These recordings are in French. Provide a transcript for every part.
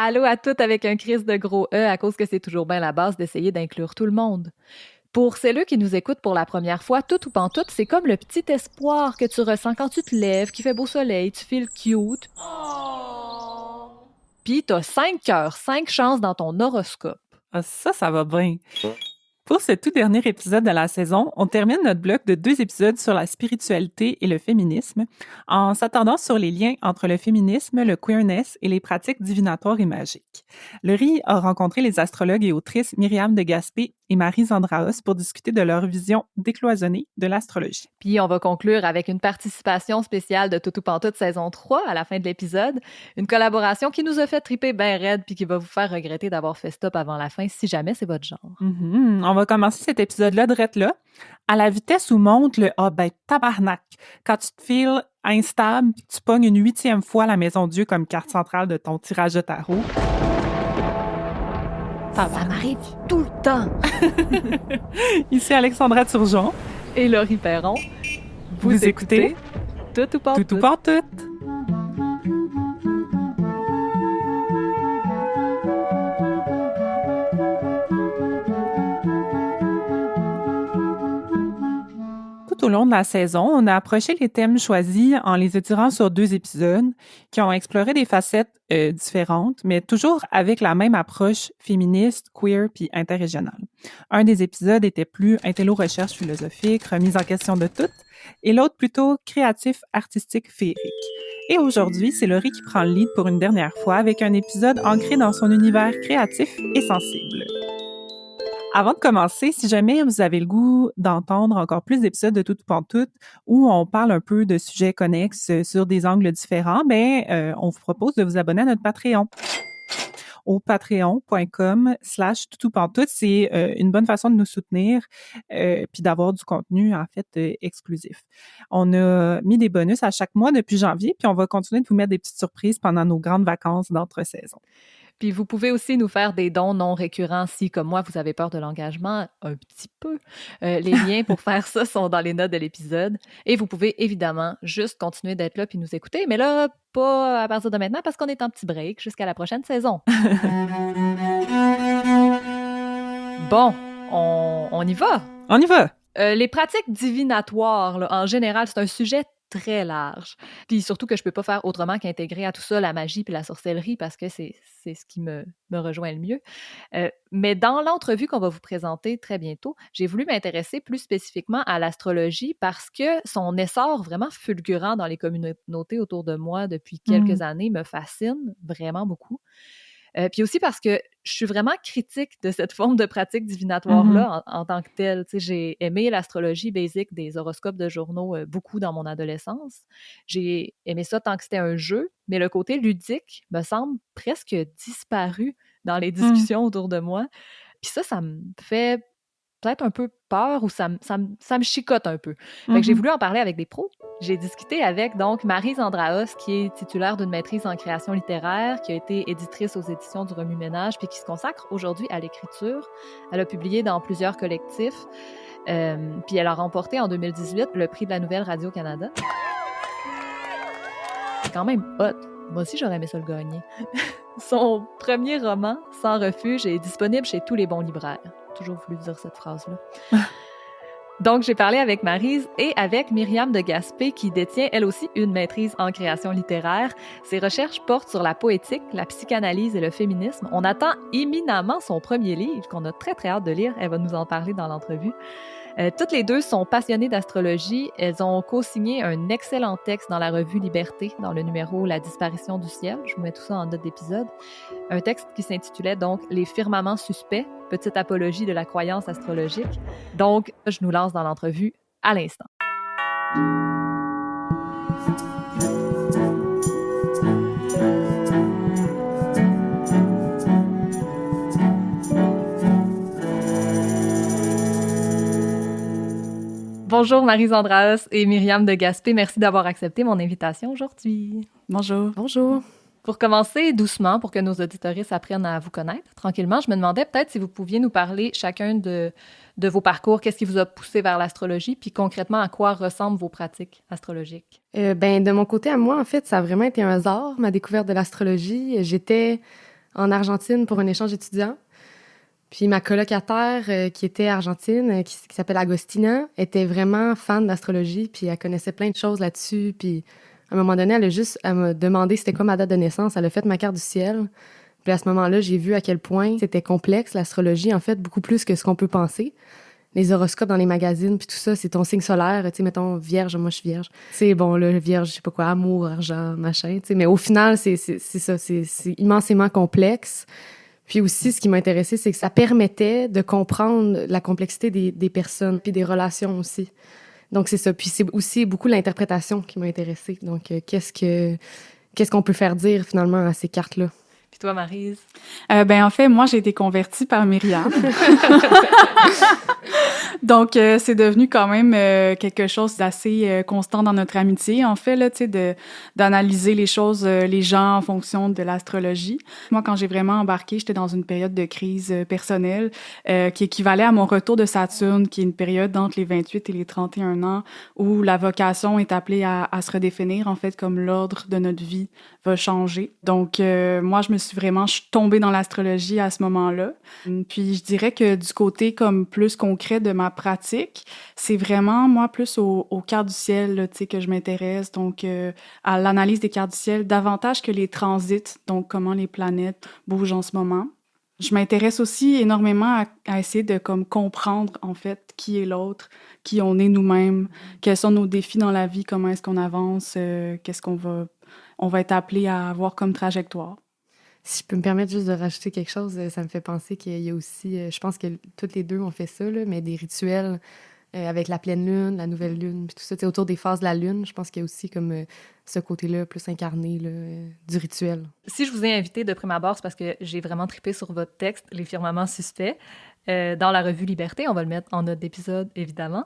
Allô à toutes avec un crise de gros E à cause que c'est toujours bien la base d'essayer d'inclure tout le monde. Pour celles qui nous écoutent pour la première fois, tout ou pantoute, c'est comme le petit espoir que tu ressens quand tu te lèves, qu'il fait beau soleil, tu feels cute. Puis t'as 5 cœurs, 5 chances dans ton horoscope. Ah, ça va bien. Pour ce tout dernier épisode de la saison, on termine notre bloc de 2 épisodes sur la spiritualité et le féminisme, en s'attardant sur les liens entre le féminisme, le queerness et les pratiques divinatoires et magiques. Laurie a rencontré les astrologues et autrices Myriam de Gaspé et Marie Zandraos pour discuter de leur vision décloisonnée de l'astrologie. Puis on va conclure avec une participation spéciale de Tout ou Pantoute saison 3 à la fin de l'épisode, une collaboration qui nous a fait triper ben raide puis qui va vous faire regretter d'avoir fait stop avant la fin si jamais c'est votre genre. On va commencer cet épisode-là direct là, à la vitesse où monte le « ah ben tabarnak » quand tu te files instable puis tu pognes une 8e fois la Maison Dieu comme carte centrale de ton tirage de tarot. Ça m'arrive tout le temps. Ici Alexandra Turgeon. Et Laurie Perron. Vous écoutez Tout ou Pantoute. Tout ou Pantoute. Tout au long de la saison, on a approché les thèmes choisis en les étirant sur 2 épisodes qui ont exploré des facettes différentes, mais toujours avec la même approche féministe, queer puis interrégionale. Un des épisodes était plus intello-recherche philosophique, remise en question de tout, et l'autre plutôt créatif, artistique, féerique. Et aujourd'hui, c'est Laurie qui prend le lead pour une dernière fois avec un épisode ancré dans son univers créatif et sensible. Avant de commencer, si jamais vous avez le goût d'entendre encore plus d'épisodes de Tout ou Pantoute où on parle un peu de sujets connexes sur des angles différents, on vous propose de vous abonner à notre Patreon. Au patreon.com/toutoupantoute, c'est une bonne façon de nous soutenir puis d'avoir du contenu, en fait, exclusif. On a mis des bonus à chaque mois depuis janvier, puis on va continuer de vous mettre des petites surprises pendant nos grandes vacances d'entre-saison. Puis vous pouvez aussi nous faire des dons non récurrents si, comme moi, vous avez peur de l'engagement, un petit peu. Les liens pour faire ça sont dans les notes de l'épisode. Et vous pouvez évidemment juste continuer d'être là puis nous écouter, mais là, pas à partir de maintenant parce qu'on est en petit break jusqu'à la prochaine saison. Bon, on y va. On y va! Les pratiques divinatoires, là, en général, c'est un sujet très large. Puis surtout que je peux pas faire autrement qu'intégrer à tout ça la magie puis la sorcellerie parce que c'est ce qui me rejoint le mieux. Mais dans l'entrevue qu'on va vous présenter très bientôt, j'ai voulu m'intéresser plus spécifiquement à l'astrologie parce que son essor vraiment fulgurant dans les communautés autour de moi depuis quelques années me fascine vraiment beaucoup. Puis aussi parce que je suis vraiment critique de cette forme de pratique divinatoire-là en tant que telle. Tu sais, j'ai aimé l'astrologie basique des horoscopes de journaux beaucoup dans mon adolescence. J'ai aimé ça tant que c'était un jeu, mais le côté ludique me semble presque disparu dans les discussions autour de moi. Puis ça me fait peut-être un peu peur ou ça me chicote un peu. Fait que j'ai voulu en parler avec des pros. J'ai discuté avec donc Marie Zandraos, qui est titulaire d'une maîtrise en création littéraire, qui a été éditrice aux éditions du Remue-Ménage, puis qui se consacre aujourd'hui à l'écriture. Elle a publié dans plusieurs collectifs, puis elle a remporté en 2018 le prix de la Nouvelle Radio-Canada. C'est quand même hot. Moi aussi, j'aurais aimé ça le gagner. Son premier roman, Sans refuge, est disponible chez tous les bons libraires. Toujours voulu dire cette phrase-là. Donc, j'ai parlé avec Maryse et avec Myriam de Gaspé, qui détient elle aussi une maîtrise en création littéraire. Ses recherches portent sur la poétique, la psychanalyse et le féminisme. On attend éminemment son premier livre, qu'on a très, très hâte de lire. Elle va nous en parler dans l'entrevue. Toutes les deux sont passionnées d'astrologie. Elles ont co-signé un excellent texte dans la revue Liberté, dans le numéro La disparition du ciel. Je vous mets tout ça en note d'épisode. Un texte qui s'intitulait donc Les firmaments suspects, petite apologie de la croyance astrologique. Donc, je nous lance dans l'entrevue à l'instant. Bonjour Maryse Andraos et Myriam de Gaspé. Merci d'avoir accepté mon invitation aujourd'hui. Bonjour. Bonjour. Pour commencer doucement, pour que nos auditoristes apprennent à vous connaître tranquillement, je me demandais peut-être si vous pouviez nous parler chacun de vos parcours, qu'est-ce qui vous a poussé vers l'astrologie, puis concrètement, à quoi ressemblent vos pratiques astrologiques? De mon côté à moi, en fait, ça a vraiment été un hasard, ma découverte de l'astrologie. J'étais en Argentine pour un échange étudiant. Puis ma colocataire, qui était argentine, qui s'appelle Agostina, était vraiment fan d'astrologie, puis elle connaissait plein de choses là-dessus. Puis à un moment donné, elle m'a demandé c'était quoi ma date de naissance. Elle a fait ma carte du ciel. Puis à ce moment-là, j'ai vu à quel point c'était complexe, l'astrologie, en fait, beaucoup plus que ce qu'on peut penser. Les horoscopes dans les magazines, puis tout ça, c'est ton signe solaire. Tu sais, mettons, vierge, moi, je suis vierge. C'est bon, là, vierge, je sais pas quoi, amour, argent, machin, tu sais. Mais au final, c'est ça, c'est immensément complexe. Puis aussi, ce qui m'a intéressé, c'est que ça permettait de comprendre la complexité des personnes, puis des relations aussi. Donc, c'est ça. Puis c'est aussi beaucoup l'interprétation qui m'a intéressée. Donc, qu'est-ce qu'on peut faire dire, finalement, à ces cartes-là? Puis toi, Maryse? En fait, moi, j'ai été convertie par Myriam. Donc, c'est devenu quand même quelque chose d'assez constant dans notre amitié, en fait, là, tu sais, d'analyser les choses, les gens en fonction de l'astrologie. Moi, quand j'ai vraiment embarqué, j'étais dans une période de crise personnelle qui équivalait à mon retour de Saturne, qui est une période entre les 28 et les 31 ans, où la vocation est appelée à se redéfinir, en fait, comme l'ordre de notre vie va changer. Donc, moi, je suis tombée dans l'astrologie à ce moment-là. Puis, je dirais que du côté comme plus concret de ma pratique, c'est vraiment, moi, plus aux cartes du ciel, là, tu sais, que je m'intéresse. Donc, à l'analyse des cartes du ciel, davantage que les transits, donc comment les planètes bougent en ce moment. Je m'intéresse aussi énormément à essayer de comme comprendre, en fait, qui est l'autre, qui on est nous-mêmes, quels sont nos défis dans la vie, comment est-ce qu'on avance, qu'est-ce qu'on va être appelé à avoir comme trajectoire. Si je peux me permettre juste de rajouter quelque chose, ça me fait penser qu'il y a aussi, je pense que toutes les deux ont fait ça, là, mais des rituels avec la pleine lune, la nouvelle lune, puis tout ça, autour des phases de la lune, je pense qu'il y a aussi comme ce côté-là plus incarné là, du rituel. Si je vous ai invité de prime abord, c'est parce que j'ai vraiment trippé sur votre texte, Les Firmaments suspects, dans la revue Liberté. On va le mettre en note d'épisode, évidemment.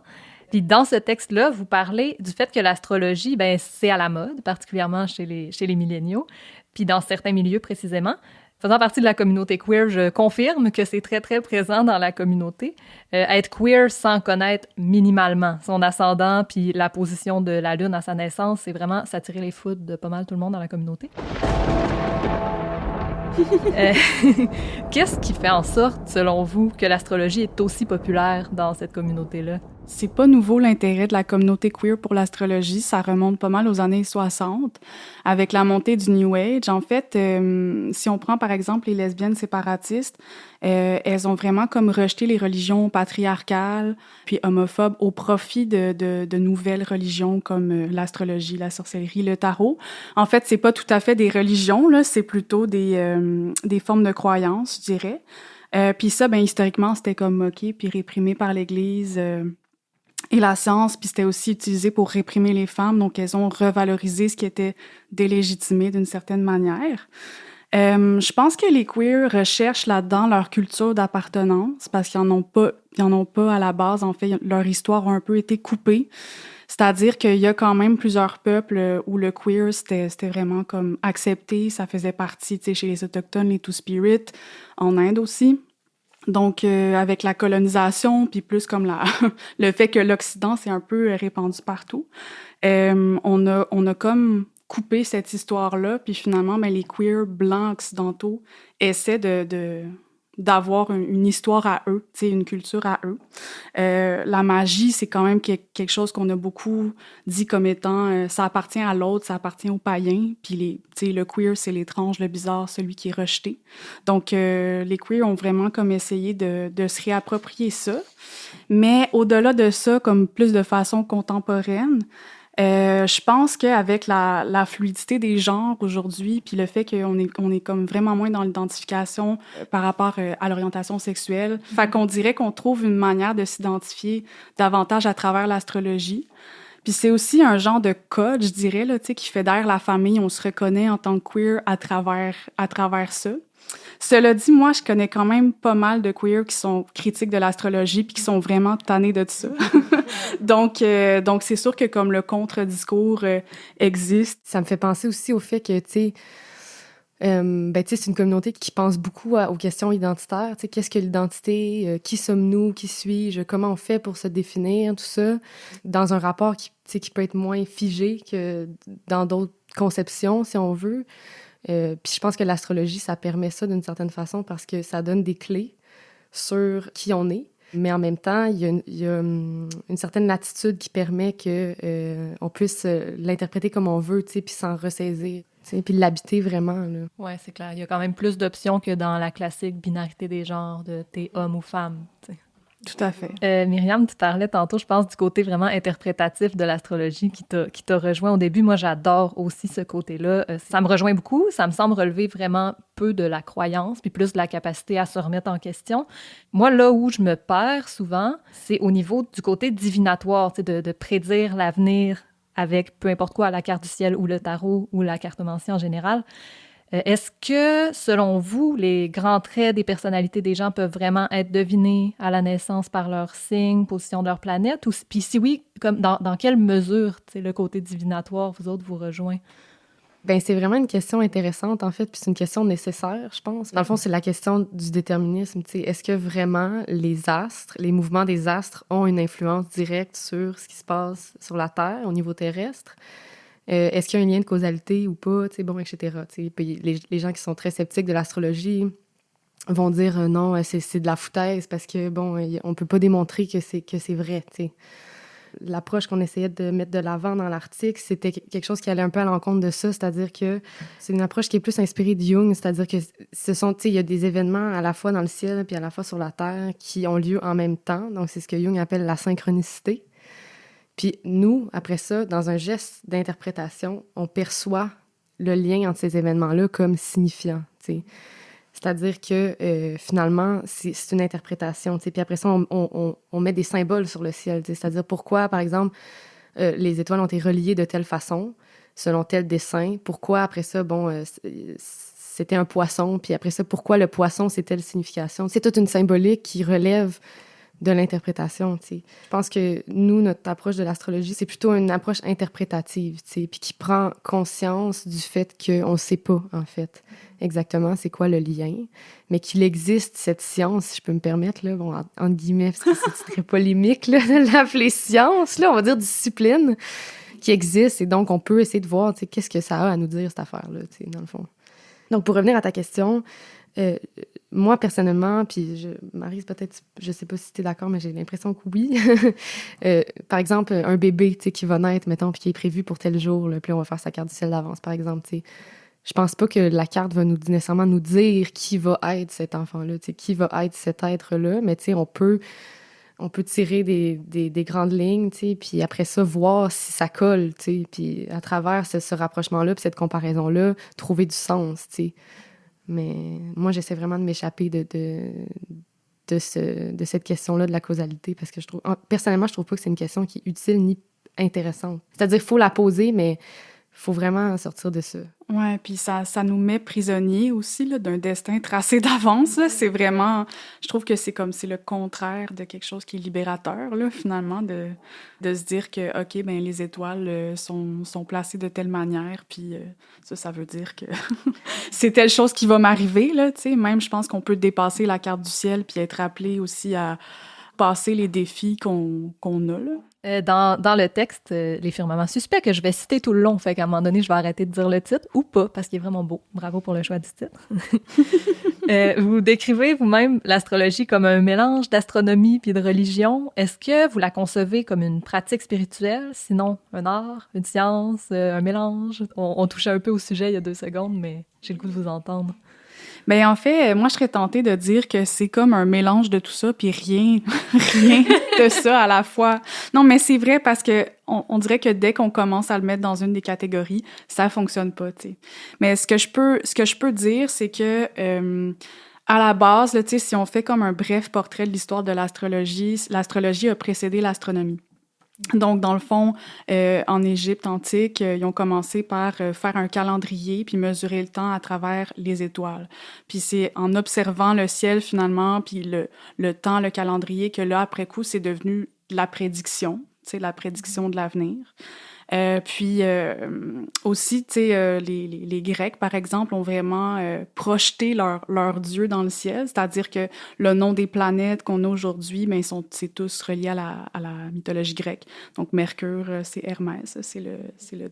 Puis dans ce texte-là, vous parlez du fait que l'astrologie, c'est à la mode, particulièrement chez les milléniaux, puis dans certains milieux précisément. Faisant partie de la communauté queer, je confirme que c'est très, très présent dans la communauté. Être queer sans connaître minimalement son ascendant puis la position de la lune à sa naissance, c'est vraiment s'attirer les foudres de pas mal tout le monde dans la communauté. Qu'est-ce qui fait en sorte, selon vous, que l'astrologie est aussi populaire dans cette communauté-là? C'est pas nouveau l'intérêt de la communauté queer pour l'astrologie, ça remonte pas mal aux années 60, avec la montée du New Age. En fait, si on prend par exemple les lesbiennes séparatistes, elles ont vraiment comme rejeté les religions patriarcales puis homophobes au profit de nouvelles religions comme l'astrologie, la sorcellerie, le tarot. En fait, c'est pas tout à fait des religions, là, c'est plutôt des formes de croyances, je dirais. Puis ça, historiquement, c'était comme moqué puis réprimé par l'Église et la science, puis c'était aussi utilisé pour réprimer les femmes, donc elles ont revalorisé ce qui était délégitimé d'une certaine manière. Je pense que les queers recherchent là-dedans leur culture d'appartenance parce qu'ils en ont pas à la base. En fait, leur histoire a un peu été coupée. C'est-à-dire qu'il y a quand même plusieurs peuples où le queer, c'était vraiment comme accepté, ça faisait partie, tu sais, chez les Autochtones, les Two-Spirit, en Inde aussi. Donc, avec la colonisation, puis plus comme le fait que l'Occident s'est un peu répandu partout, on a comme coupé cette histoire-là, puis finalement, les queers blancs occidentaux essaient d'avoir une histoire à eux, tu sais, une culture à eux. La magie, c'est quand même quelque chose qu'on a beaucoup dit comme étant ça appartient à l'autre, ça appartient aux païens, puis tu sais, le queer, c'est l'étrange, le bizarre, celui qui est rejeté. Donc, les queers ont vraiment comme essayé de se réapproprier ça. Mais au-delà de ça, comme plus de façon contemporaine, je pense qu'avec la fluidité des genres aujourd'hui, puis le fait qu'on est comme vraiment moins dans l'identification par rapport à l'orientation sexuelle, fait qu'on dirait qu'on trouve une manière de s'identifier davantage à travers l'astrologie. Puis c'est aussi un genre de code, je dirais, là, tu sais, qui fédère la famille. On se reconnaît en tant que queer à travers ça. Cela dit, moi, je connais quand même pas mal de queers qui sont critiques de l'astrologie puis qui sont vraiment tannés de ça. Donc, c'est sûr que comme le contre-discours existe. Ça me fait penser aussi au fait que, tu sais, c'est une communauté qui pense beaucoup aux questions identitaires. Tu sais, qu'est-ce que l'identité? Qui sommes-nous? Qui suis-je? Comment on fait pour se définir? Tout ça, dans un rapport qui peut être moins figé que dans d'autres conceptions, si on veut. Puis je pense que l'astrologie, ça permet ça d'une certaine façon parce que ça donne des clés sur qui on est. Mais en même temps, il y a une certaine latitude qui permet que on puisse l'interpréter comme on veut, tu sais, puis s'en ressaisir, tu sais, puis l'habiter vraiment, là. Ouais, c'est clair. Il y a quand même plus d'options que dans la classique binarité des genres de t'es homme ou femme, tu sais. Tout à fait. Myriam, tu parlais tantôt, je pense, du côté vraiment interprétatif de l'astrologie qui t'a rejoint au début. Moi, j'adore aussi ce côté-là. Ça me rejoint beaucoup. Ça me semble relever vraiment peu de la croyance, puis plus de la capacité à se remettre en question. Moi, là où je me perds souvent, c'est au niveau du côté divinatoire, tu sais, de prédire l'avenir avec peu importe quoi, la carte du ciel ou le tarot ou la cartomancie en général. Est-ce que, selon vous, les grands traits des personnalités des gens peuvent vraiment être devinés à la naissance par leur signe, position de leur planète? Puis si oui, comme dans quelle mesure le côté divinatoire, vous autres, vous rejoint? Ben c'est vraiment une question intéressante, en fait, puis c'est une question nécessaire, je pense. Dans le fond, c'est la question du déterminisme. Tu sais, est-ce que vraiment les astres, les mouvements des astres ont une influence directe sur ce qui se passe sur la Terre, au niveau terrestre? Est-ce qu'il y a un lien de causalité ou pas, tu sais, bon, etc. Tu sais, puis les gens qui sont très sceptiques de l'astrologie vont dire non, c'est de la foutaise parce que, bon, on peut pas démontrer que c'est vrai, tu sais. L'approche qu'on essayait de mettre de l'avant dans l'article, c'était quelque chose qui allait un peu à l'encontre de ça, c'est-à-dire que c'est une approche qui est plus inspirée de Jung, c'est-à-dire que il y a des événements à la fois dans le ciel puis à la fois sur la Terre qui ont lieu en même temps, donc c'est ce que Jung appelle la synchronicité. Puis nous, après ça, dans un geste d'interprétation, on perçoit le lien entre ces événements-là comme signifiant, tu sais. C'est-à-dire que finalement, c'est une interprétation, tu sais. Puis après ça, on met des symboles sur le ciel, tu sais. C'est-à-dire pourquoi, par exemple, les étoiles ont été reliées de telle façon, selon tel dessin. Pourquoi, après ça, c'était un poisson. Puis après ça, pourquoi le poisson, c'est telle signification. C'est toute une symbolique qui relève de l'interprétation, tu sais. Je pense que nous, notre approche de l'astrologie, c'est plutôt une approche interprétative, tu sais, puis qui prend conscience du fait qu'on ne sait pas, en fait, exactement c'est quoi le lien, mais qu'il existe cette science, si je peux me permettre, là, bon, entre guillemets, parce que c'est très polémique, là, de l'appeler science, là, on va dire discipline, qui existe, et donc on peut essayer de voir, tu sais, qu'est-ce que ça a à nous dire, cette affaire-là, tu sais, dans le fond. Donc, pour revenir à ta question, moi, personnellement, puis Maryse, peut-être, je sais pas si tu es d'accord, mais j'ai l'impression que oui. Par exemple, un bébé, tu sais, qui va naître, mettons, puis qui est prévu pour tel jour, là, puis on va faire sa carte du ciel d'avance, par exemple, tu sais. Je pense pas que la carte va nécessairement nous dire qui va être cet enfant-là, tu sais, qui va être cet être-là, mais tu sais, on peut tirer des grandes lignes, tu sais, puis après ça, voir si ça colle, tu sais, puis à travers ce rapprochement-là, puis cette comparaison-là, trouver du sens, tu sais. Mais moi, j'essaie vraiment de m'échapper de cette question-là de la causalité parce que personnellement, je trouve pas que c'est une question qui est utile ni intéressante. C'est-à-dire, il faut la poser, mais il faut vraiment sortir de ça. Ouais, puis ça nous met prisonniers aussi là, d'un destin tracé d'avance. Là. C'est vraiment, je trouve que c'est le contraire de quelque chose qui est libérateur, là, finalement, de se dire que, OK, ben les étoiles sont placées de telle manière, puis ça veut dire que c'est telle chose qui va m'arriver, là, tu sais. Même, je pense qu'on peut dépasser la carte du ciel puis être appelé aussi à passer les défis qu'on a, là. Dans le texte, Les firmaments suspects, que je vais citer tout le long, fait qu'à un moment donné, je vais arrêter de dire le titre, ou pas, parce qu'il est vraiment beau. Bravo pour le choix du titre. Vous décrivez vous-même l'astrologie comme un mélange d'astronomie puis de religion. Est-ce que vous la concevez comme une pratique spirituelle, sinon un art, une science, un mélange? On touchait un peu au sujet il y a 2 secondes, mais j'ai le goût de vous entendre. Ben en fait, moi, je serais tentée de dire que c'est comme un mélange de tout ça, puis rien de ça à la fois. Non, mais c'est vrai parce que on dirait que dès qu'on commence à le mettre dans une des catégories, ça fonctionne pas, tu sais. Mais ce que je peux dire, c'est que à la base, là, tu sais, si on fait comme un bref portrait de l'histoire de l'astrologie a précédé l'astronomie. Donc, dans le fond, en Égypte antique, ils ont commencé par faire un calendrier puis mesurer le temps à travers les étoiles. Puis c'est en observant le ciel, finalement, puis le temps, le calendrier, que là, après coup, c'est devenu la prédiction, tu sais, la prédiction de l'avenir. Puis aussi, tu sais, les Grecs, par exemple, ont vraiment projeté leur dieu dans le ciel, c'est-à-dire que le nom des planètes qu'on a aujourd'hui, ben, c'est tous reliés à la mythologie grecque. Donc, Mercure, c'est Hermès, c'est le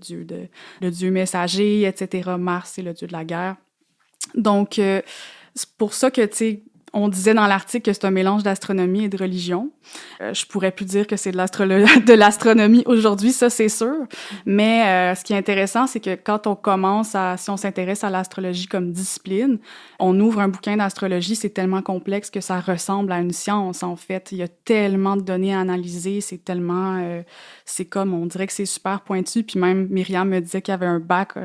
dieu messager, etc. Mars, c'est le dieu de la guerre. Donc, c'est pour ça que, tu sais, on disait dans l'article que c'est un mélange d'astronomie et de religion. Je pourrais plus dire que c'est de l'astronomie aujourd'hui, ça c'est sûr. Mais ce qui est intéressant, c'est que quand si on s'intéresse à l'astrologie comme discipline, on ouvre un bouquin d'astrologie, c'est tellement complexe que ça ressemble à une science en fait. Il y a tellement de données à analyser, c'est comme, on dirait que c'est super pointu. Puis même Myriam me disait qu'il y avait un bac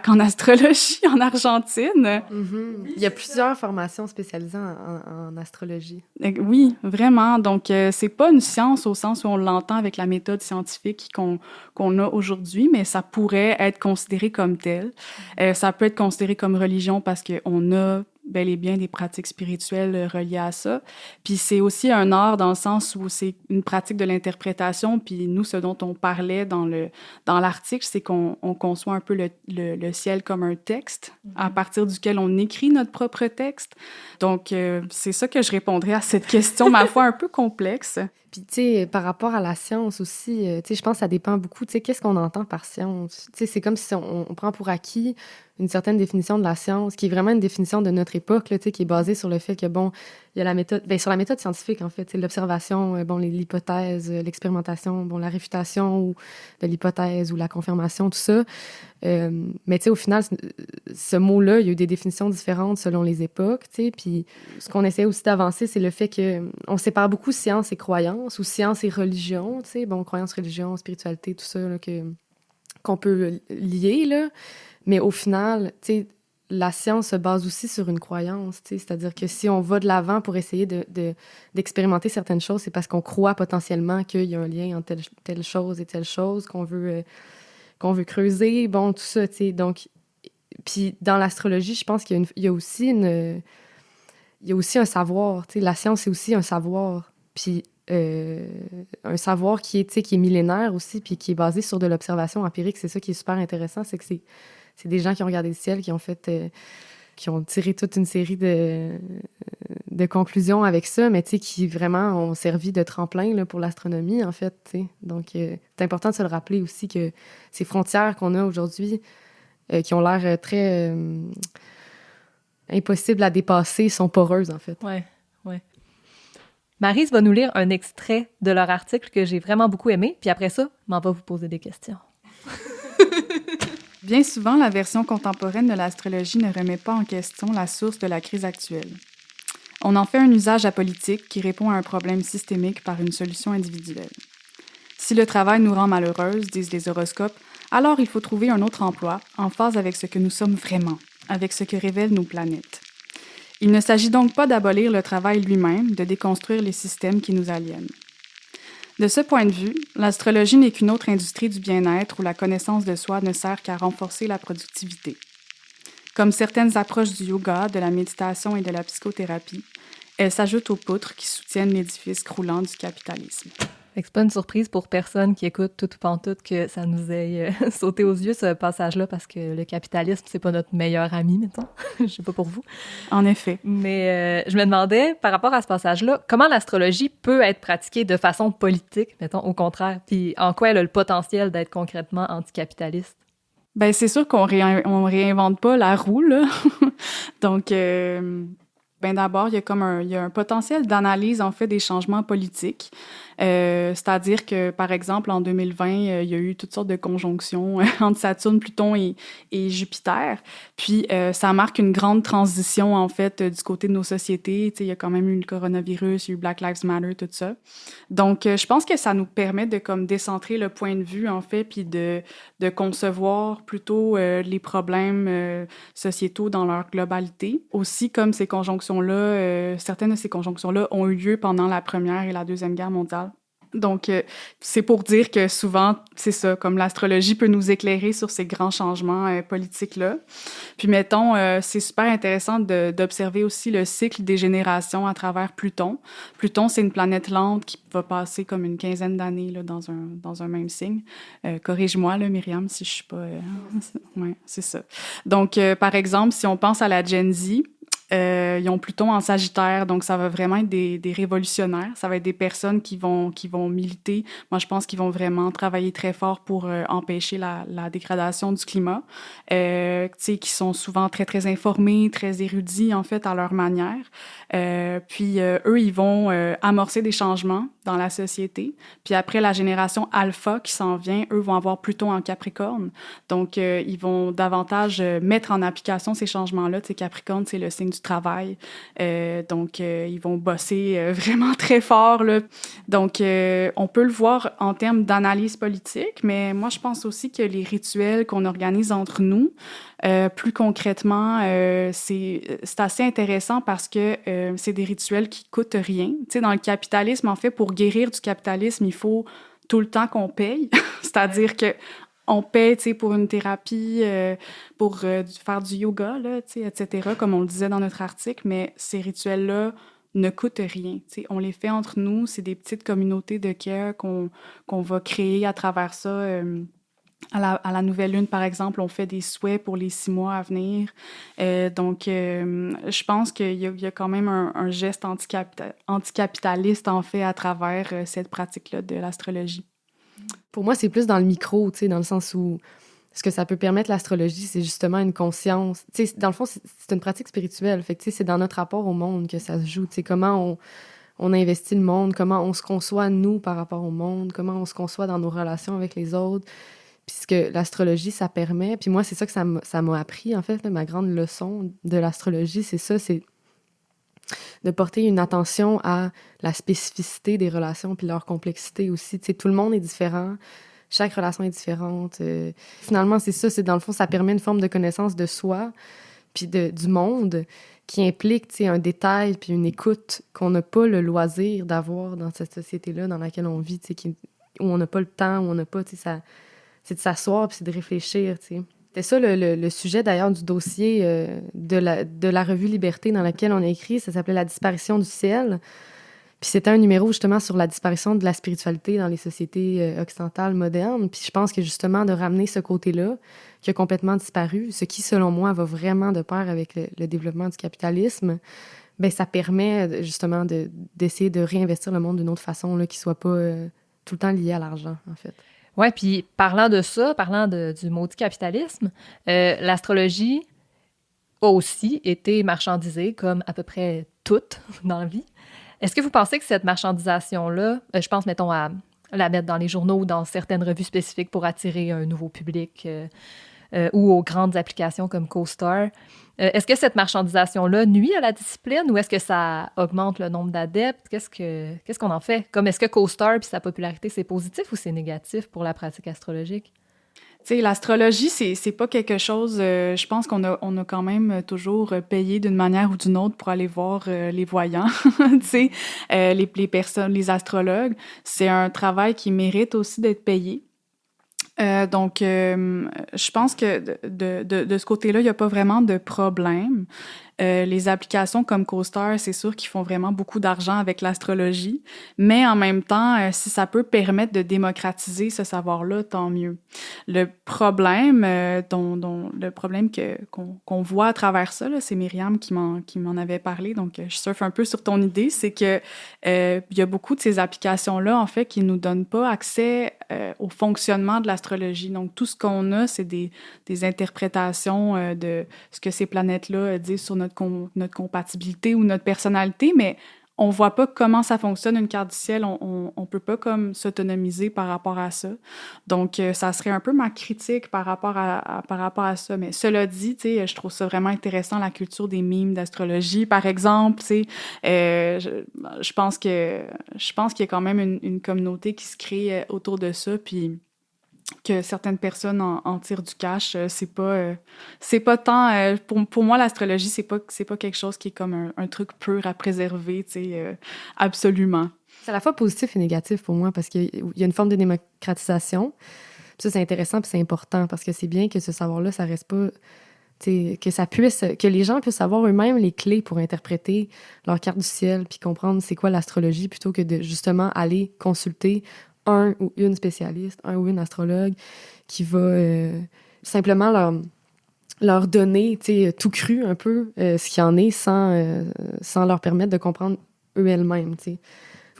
en astrologie en Argentine. Mm-hmm. Il y a plusieurs formations spécialisées en astrologie. Oui, vraiment. Donc, c'est pas une science au sens où on l'entend avec la méthode scientifique qu'on a aujourd'hui, mais ça pourrait être considéré comme tel. Ça peut être considéré comme religion parce qu'on a bel et bien des pratiques spirituelles reliées à ça. Puis c'est aussi un art dans le sens où c'est une pratique de l'interprétation. Puis nous, ce dont on parlait dans l'article, c'est qu'on conçoit un peu le ciel comme un texte à partir duquel on écrit notre propre texte. Donc, c'est ça que je répondrais à cette question, ma foi, un peu complexe. Puis, tu sais, par rapport à la science aussi, tu sais, je pense que ça dépend beaucoup. Tu sais, qu'est-ce qu'on entend par science? Tu sais, c'est comme si on prend pour acquis une certaine définition de la science, qui est vraiment une définition de notre époque, là, tu sais, qui est basée sur le fait que, bon, il y a la méthode, bien, sur la méthode scientifique, en fait, c'est l'observation, bon, l'hypothèse, l'expérimentation, bon, la réfutation ou de l'hypothèse ou la confirmation, tout ça. Mais tu sais, au final, ce mot-là, il y a eu des définitions différentes selon les époques, tu sais, puis ce qu'on essaie aussi d'avancer, c'est le fait qu'on sépare beaucoup science et croyance, ou science et religion, tu sais, bon, croyance, religion, spiritualité, tout ça, là, qu'on peut lier, là. Mais au final, tu sais, la science se base aussi sur une croyance, tu sais, c'est-à-dire que si on va de l'avant pour essayer d'expérimenter certaines choses, c'est parce qu'on croit potentiellement qu'il y a un lien entre telle chose et telle chose qu'on veut creuser, bon, tout ça, tu sais. Donc, puis dans l'astrologie, je pense qu'il y a aussi un savoir, tu sais. La science, c'est aussi un savoir. Puis un savoir qui est millénaire aussi, puis qui est basé sur de l'observation empirique. C'est ça qui est super intéressant, c'est que c'est des gens qui ont regardé le ciel, qui ont tiré toute une série de conclusions avec ça, mais tu sais, qui vraiment ont servi de tremplin là, pour l'astronomie, en fait, tu sais. Donc, c'est important de se le rappeler aussi que ces frontières qu'on a aujourd'hui, qui ont l'air très impossibles à dépasser, sont poreuses, en fait. Ouais. Maryse va nous lire un extrait de leur article que j'ai vraiment beaucoup aimé, puis après ça, m'en va vous poser des questions. Bien souvent, la version contemporaine de l'astrologie ne remet pas en question la source de la crise actuelle. On en fait un usage apolitique qui répond à un problème systémique par une solution individuelle. Si le travail nous rend malheureuses, disent les horoscopes, alors il faut trouver un autre emploi en phase avec ce que nous sommes vraiment, avec ce que révèlent nos planètes. Il ne s'agit donc pas d'abolir le travail lui-même, de déconstruire les systèmes qui nous aliènent. De ce point de vue, l'astrologie n'est qu'une autre industrie du bien-être où la connaissance de soi ne sert qu'à renforcer la productivité. Comme certaines approches du yoga, de la méditation et de la psychothérapie, elle s'ajoute aux poutres qui soutiennent l'édifice croulant du capitalisme. Fait que c'est pas une surprise pour personne qui écoute tout ou pantoute que ça nous ait sauté aux yeux, ce passage-là, parce que le capitalisme, c'est pas notre meilleur ami, mettons. Je sais pas pour vous. En effet. Mais je me demandais, par rapport à ce passage-là, comment l'astrologie peut être pratiquée de façon politique, mettons, au contraire, puis en quoi elle a le potentiel d'être concrètement anticapitaliste? Ben c'est sûr qu'on réinvente pas la roue, là. Donc, ben d'abord, il y a un potentiel d'analyse, en fait, des changements politiques. C'est-à-dire que, par exemple, en 2020, il y a eu toutes sortes de conjonctions entre Saturne, Pluton et Jupiter. Puis, ça marque une grande transition, en fait, du côté de nos sociétés. Tu sais, il y a quand même eu le coronavirus, il y a eu Black Lives Matter, tout ça. Donc, je pense que ça nous permet de comme décentrer le point de vue, en fait, puis de concevoir plutôt les problèmes sociétaux dans leur globalité. Aussi, comme ces conjonctions-là, certaines de ces conjonctions-là ont eu lieu pendant la Première et la Deuxième Guerre mondiale. Donc, c'est pour dire que souvent, c'est ça, comme l'astrologie peut nous éclairer sur ces grands changements politiques-là. Puis, mettons, c'est super intéressant d'observer aussi le cycle des générations à travers Pluton. Pluton, c'est une planète lente qui va passer comme une quinzaine d'années là, dans un même signe. Corrige-moi, là, Myriam, si je suis pas... ouais, c'est ça. Donc, par exemple, si on pense à la Gen Z, ils ont Pluton en Sagittaire, donc ça va vraiment être des révolutionnaires. Ça va être des personnes qui vont militer. Moi, je pense qu'ils vont vraiment travailler très fort pour empêcher la dégradation du climat. Tu sais, qui sont souvent très, très informés, très érudits, en fait, à leur manière. Puis, eux, ils vont amorcer des changements dans la société. Puis après, la génération alpha qui s'en vient, eux vont avoir Pluton en Capricorne. Donc, ils vont davantage mettre en application ces changements-là. Tu sais, Capricorne, c'est le signe du travail. Donc, ils vont bosser vraiment très fort, là. Donc, on peut le voir en termes d'analyse politique, mais moi, je pense aussi que les rituels qu'on organise entre nous, plus concrètement, c'est assez intéressant parce que c'est des rituels qui coûtent rien. Tu sais, dans le capitalisme, en fait, pour guérir du capitalisme, il faut tout le temps qu'on paye. C'est-à-dire que on paie, tu sais, pour une thérapie, pour faire du yoga, là, tu sais, etc., comme on le disait dans notre article, mais ces rituels-là ne coûtent rien. Tu sais, on les fait entre nous, c'est des petites communautés de care qu'on va créer à travers ça. À la nouvelle lune, par exemple, on fait des souhaits pour les 6 mois à venir. Donc, je pense qu'il y a quand même un geste anticapitaliste, en fait, à travers cette pratique-là de l'astrologie. Pour moi, c'est plus dans le micro, tu sais, dans le sens où ce que ça peut permettre l'astrologie, c'est justement une conscience. Tu sais, dans le fond, c'est une pratique spirituelle. Fait que, tu sais, c'est dans notre rapport au monde que ça se joue. Tu sais, comment on investit le monde, comment on se conçoit, nous, par rapport au monde, comment on se conçoit dans nos relations avec les autres. Puis ce que l'astrologie, ça permet. Puis moi, c'est ça que ça m'a appris, en fait. Là, ma grande leçon de l'astrologie, c'est ça, c'est de porter une attention à la spécificité des relations puis leur complexité aussi. Tu sais, tout le monde est différent. Chaque relation est différente. Finalement, c'est ça. C'est dans le fond, ça permet une forme de connaissance de soi puis du monde qui implique, tu sais, un détail puis une écoute qu'on n'a pas le loisir d'avoir dans cette société-là dans laquelle on vit, tu sais, où on n'a pas le temps, où on n'a pas, tu sais, ça... C'est de s'asseoir puis c'est de réfléchir, tu sais. C'était ça le sujet, d'ailleurs, du dossier de la revue Liberté dans laquelle on a écrit. Ça s'appelait « La disparition du ciel ». Puis c'était un numéro, justement, sur la disparition de la spiritualité dans les sociétés occidentales modernes. Puis je pense que, justement, de ramener ce côté-là, qui a complètement disparu, ce qui, selon moi, va vraiment de pair avec le développement du capitalisme, bien, ça permet, justement, d'essayer de réinvestir le monde d'une autre façon, là, qui soit pas tout le temps lié à l'argent, en fait. Ouais, puis parlant de ça, du maudit capitalisme, l'astrologie a aussi été marchandisée comme à peu près toute dans la vie. Est-ce que vous pensez que cette marchandisation-là, je pense, mettons, à la mettre dans les journaux ou dans certaines revues spécifiques pour attirer un nouveau public ou aux grandes applications comme CoStar, est-ce que cette marchandisation-là nuit à la discipline ou est-ce que ça augmente le nombre d'adeptes? Qu'est-ce qu'on en fait? Comme est-ce que CoStar puis sa popularité, c'est positif ou c'est négatif pour la pratique astrologique? Tu sais, l'astrologie, c'est pas quelque chose... je pense qu'on a quand même toujours payé d'une manière ou d'une autre pour aller voir les voyants, tu sais, les personnes, les astrologues. C'est un travail qui mérite aussi d'être payé. Donc, je pense que de ce côté-là, il n'y a pas vraiment de problème. Les applications comme CoStar, c'est sûr qu'ils font vraiment beaucoup d'argent avec l'astrologie, mais en même temps, si ça peut permettre de démocratiser ce savoir-là, tant mieux. Le problème, le problème qu'on voit à travers ça, là, c'est Myriam qui m'en avait parlé, donc je surfe un peu sur ton idée, c'est que il y a beaucoup de ces applications-là, en fait, qui nous donnent pas accès au fonctionnement de l'astrologie. Donc, tout ce qu'on a, c'est des interprétations de ce que ces planètes-là disent sur notre compatibilité ou notre personnalité, mais on voit pas comment ça fonctionne une carte du ciel. On peut pas comme s'autonomiser par rapport à ça. Donc, ça serait un peu ma critique par rapport à ça. Mais cela dit, tu sais, je trouve ça vraiment intéressant, la culture des mimes d'astrologie, par exemple, tu sais. Je pense qu'il y a quand même une communauté qui se crée autour de ça, puis que certaines personnes en tirent du cash, c'est pas tant pour moi l'astrologie, c'est pas quelque chose qui est comme un truc pur à préserver, tu sais, absolument. C'est à la fois positif et négatif pour moi parce qu'il y a une forme de démocratisation. Puis ça, c'est intéressant puis c'est important parce que c'est bien que ce savoir-là, ça reste pas... que les gens puissent avoir eux-mêmes les clés pour interpréter leur carte du ciel puis comprendre c'est quoi l'astrologie plutôt que de justement aller consulter un ou une spécialiste, un ou une astrologue qui va simplement leur donner tout cru un peu ce qu'il y en est sans leur permettre de comprendre eux-mêmes.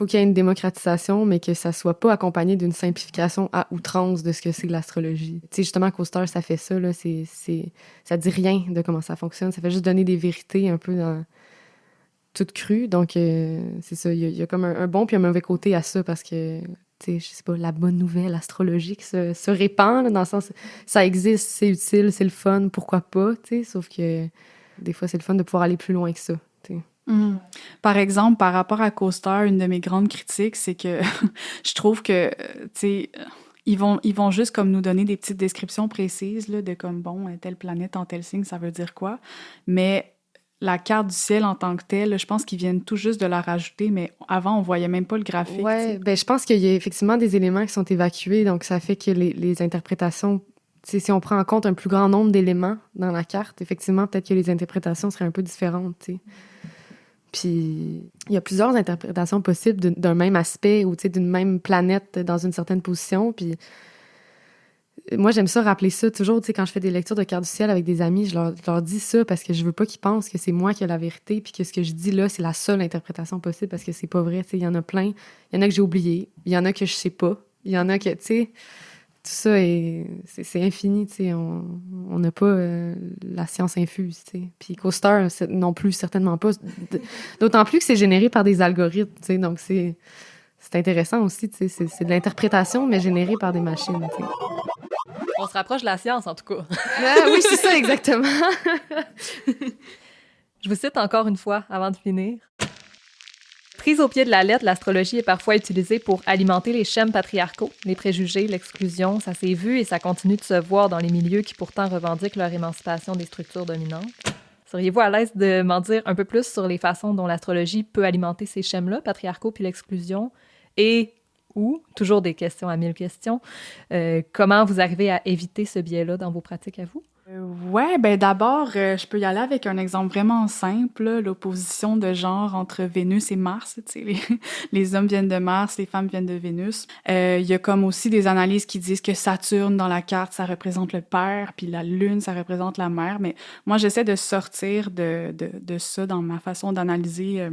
Il faut qu'il y ait une démocratisation, mais que ça soit pas accompagné d'une simplification à outrance de ce que c'est l'astrologie. Justement, CoStar, ça fait ça, là, ça dit rien de comment ça fonctionne, ça fait juste donner des vérités un peu toutes crues. Donc, c'est ça, il y a comme un bon puis un mauvais côté à ça, parce que, je sais pas, la bonne nouvelle astrologique se répand, là, dans le sens, ça existe, c'est utile, c'est le fun, pourquoi pas, sauf que des fois, c'est le fun de pouvoir aller plus loin que ça, Par exemple, par rapport à CoStar, une de mes grandes critiques, c'est que je trouve que, ils vont juste comme nous donner des petites descriptions précises là, de comme, bon, telle planète en tel signe, ça veut dire quoi. Mais la carte du ciel en tant que telle, je pense qu'ils viennent tout juste de la rajouter, mais avant, on voyait même pas le graphique. Ouais, ben je pense qu'il y a effectivement des éléments qui sont évacués, donc ça fait que les interprétations, si on prend en compte un plus grand nombre d'éléments dans la carte, effectivement, peut-être que les interprétations seraient un peu différentes, Puis, il y a plusieurs interprétations possibles d'un même aspect ou d'une même planète dans une certaine position. Puis, moi, j'aime ça rappeler ça toujours. Quand je fais des lectures de cartes du ciel avec des amis, je leur dis ça parce que je veux pas qu'ils pensent que c'est moi qui ai la vérité puis que ce que je dis là, c'est la seule interprétation possible parce que c'est pas vrai. Il y en a plein. Il y en a que j'ai oublié. Il y en a que je sais pas. Il y en a que, tout ça, c'est infini, on n'a pas la science infuse, Puis CoStar, non plus, certainement pas. D'autant plus que c'est généré par des algorithmes, donc c'est intéressant aussi, c'est de l'interprétation, mais générée par des machines, On se rapproche de la science, en tout cas. Ah, oui, c'est ça, exactement. Je vous cite encore une fois avant de finir. Prise au pied de la lettre, l'astrologie est parfois utilisée pour alimenter les schèmes patriarcaux, les préjugés, l'exclusion. Ça s'est vu et ça continue de se voir dans les milieux qui pourtant revendiquent leur émancipation des structures dominantes. Seriez-vous à l'aise de m'en dire un peu plus sur les façons dont l'astrologie peut alimenter ces schèmes-là, patriarcaux puis l'exclusion, et toujours des questions à 1000 questions, comment vous arrivez à éviter ce biais-là dans vos pratiques à vous? Ouais, ben d'abord, je peux y aller avec un exemple vraiment simple, là, l'opposition de genre entre Vénus et Mars. Les hommes viennent de Mars, les femmes viennent de Vénus. Il y a comme aussi des analyses qui disent que Saturne, dans la carte, ça représente le père, puis la Lune, ça représente la mère. Mais moi, j'essaie de sortir de ça dans ma façon d'analyser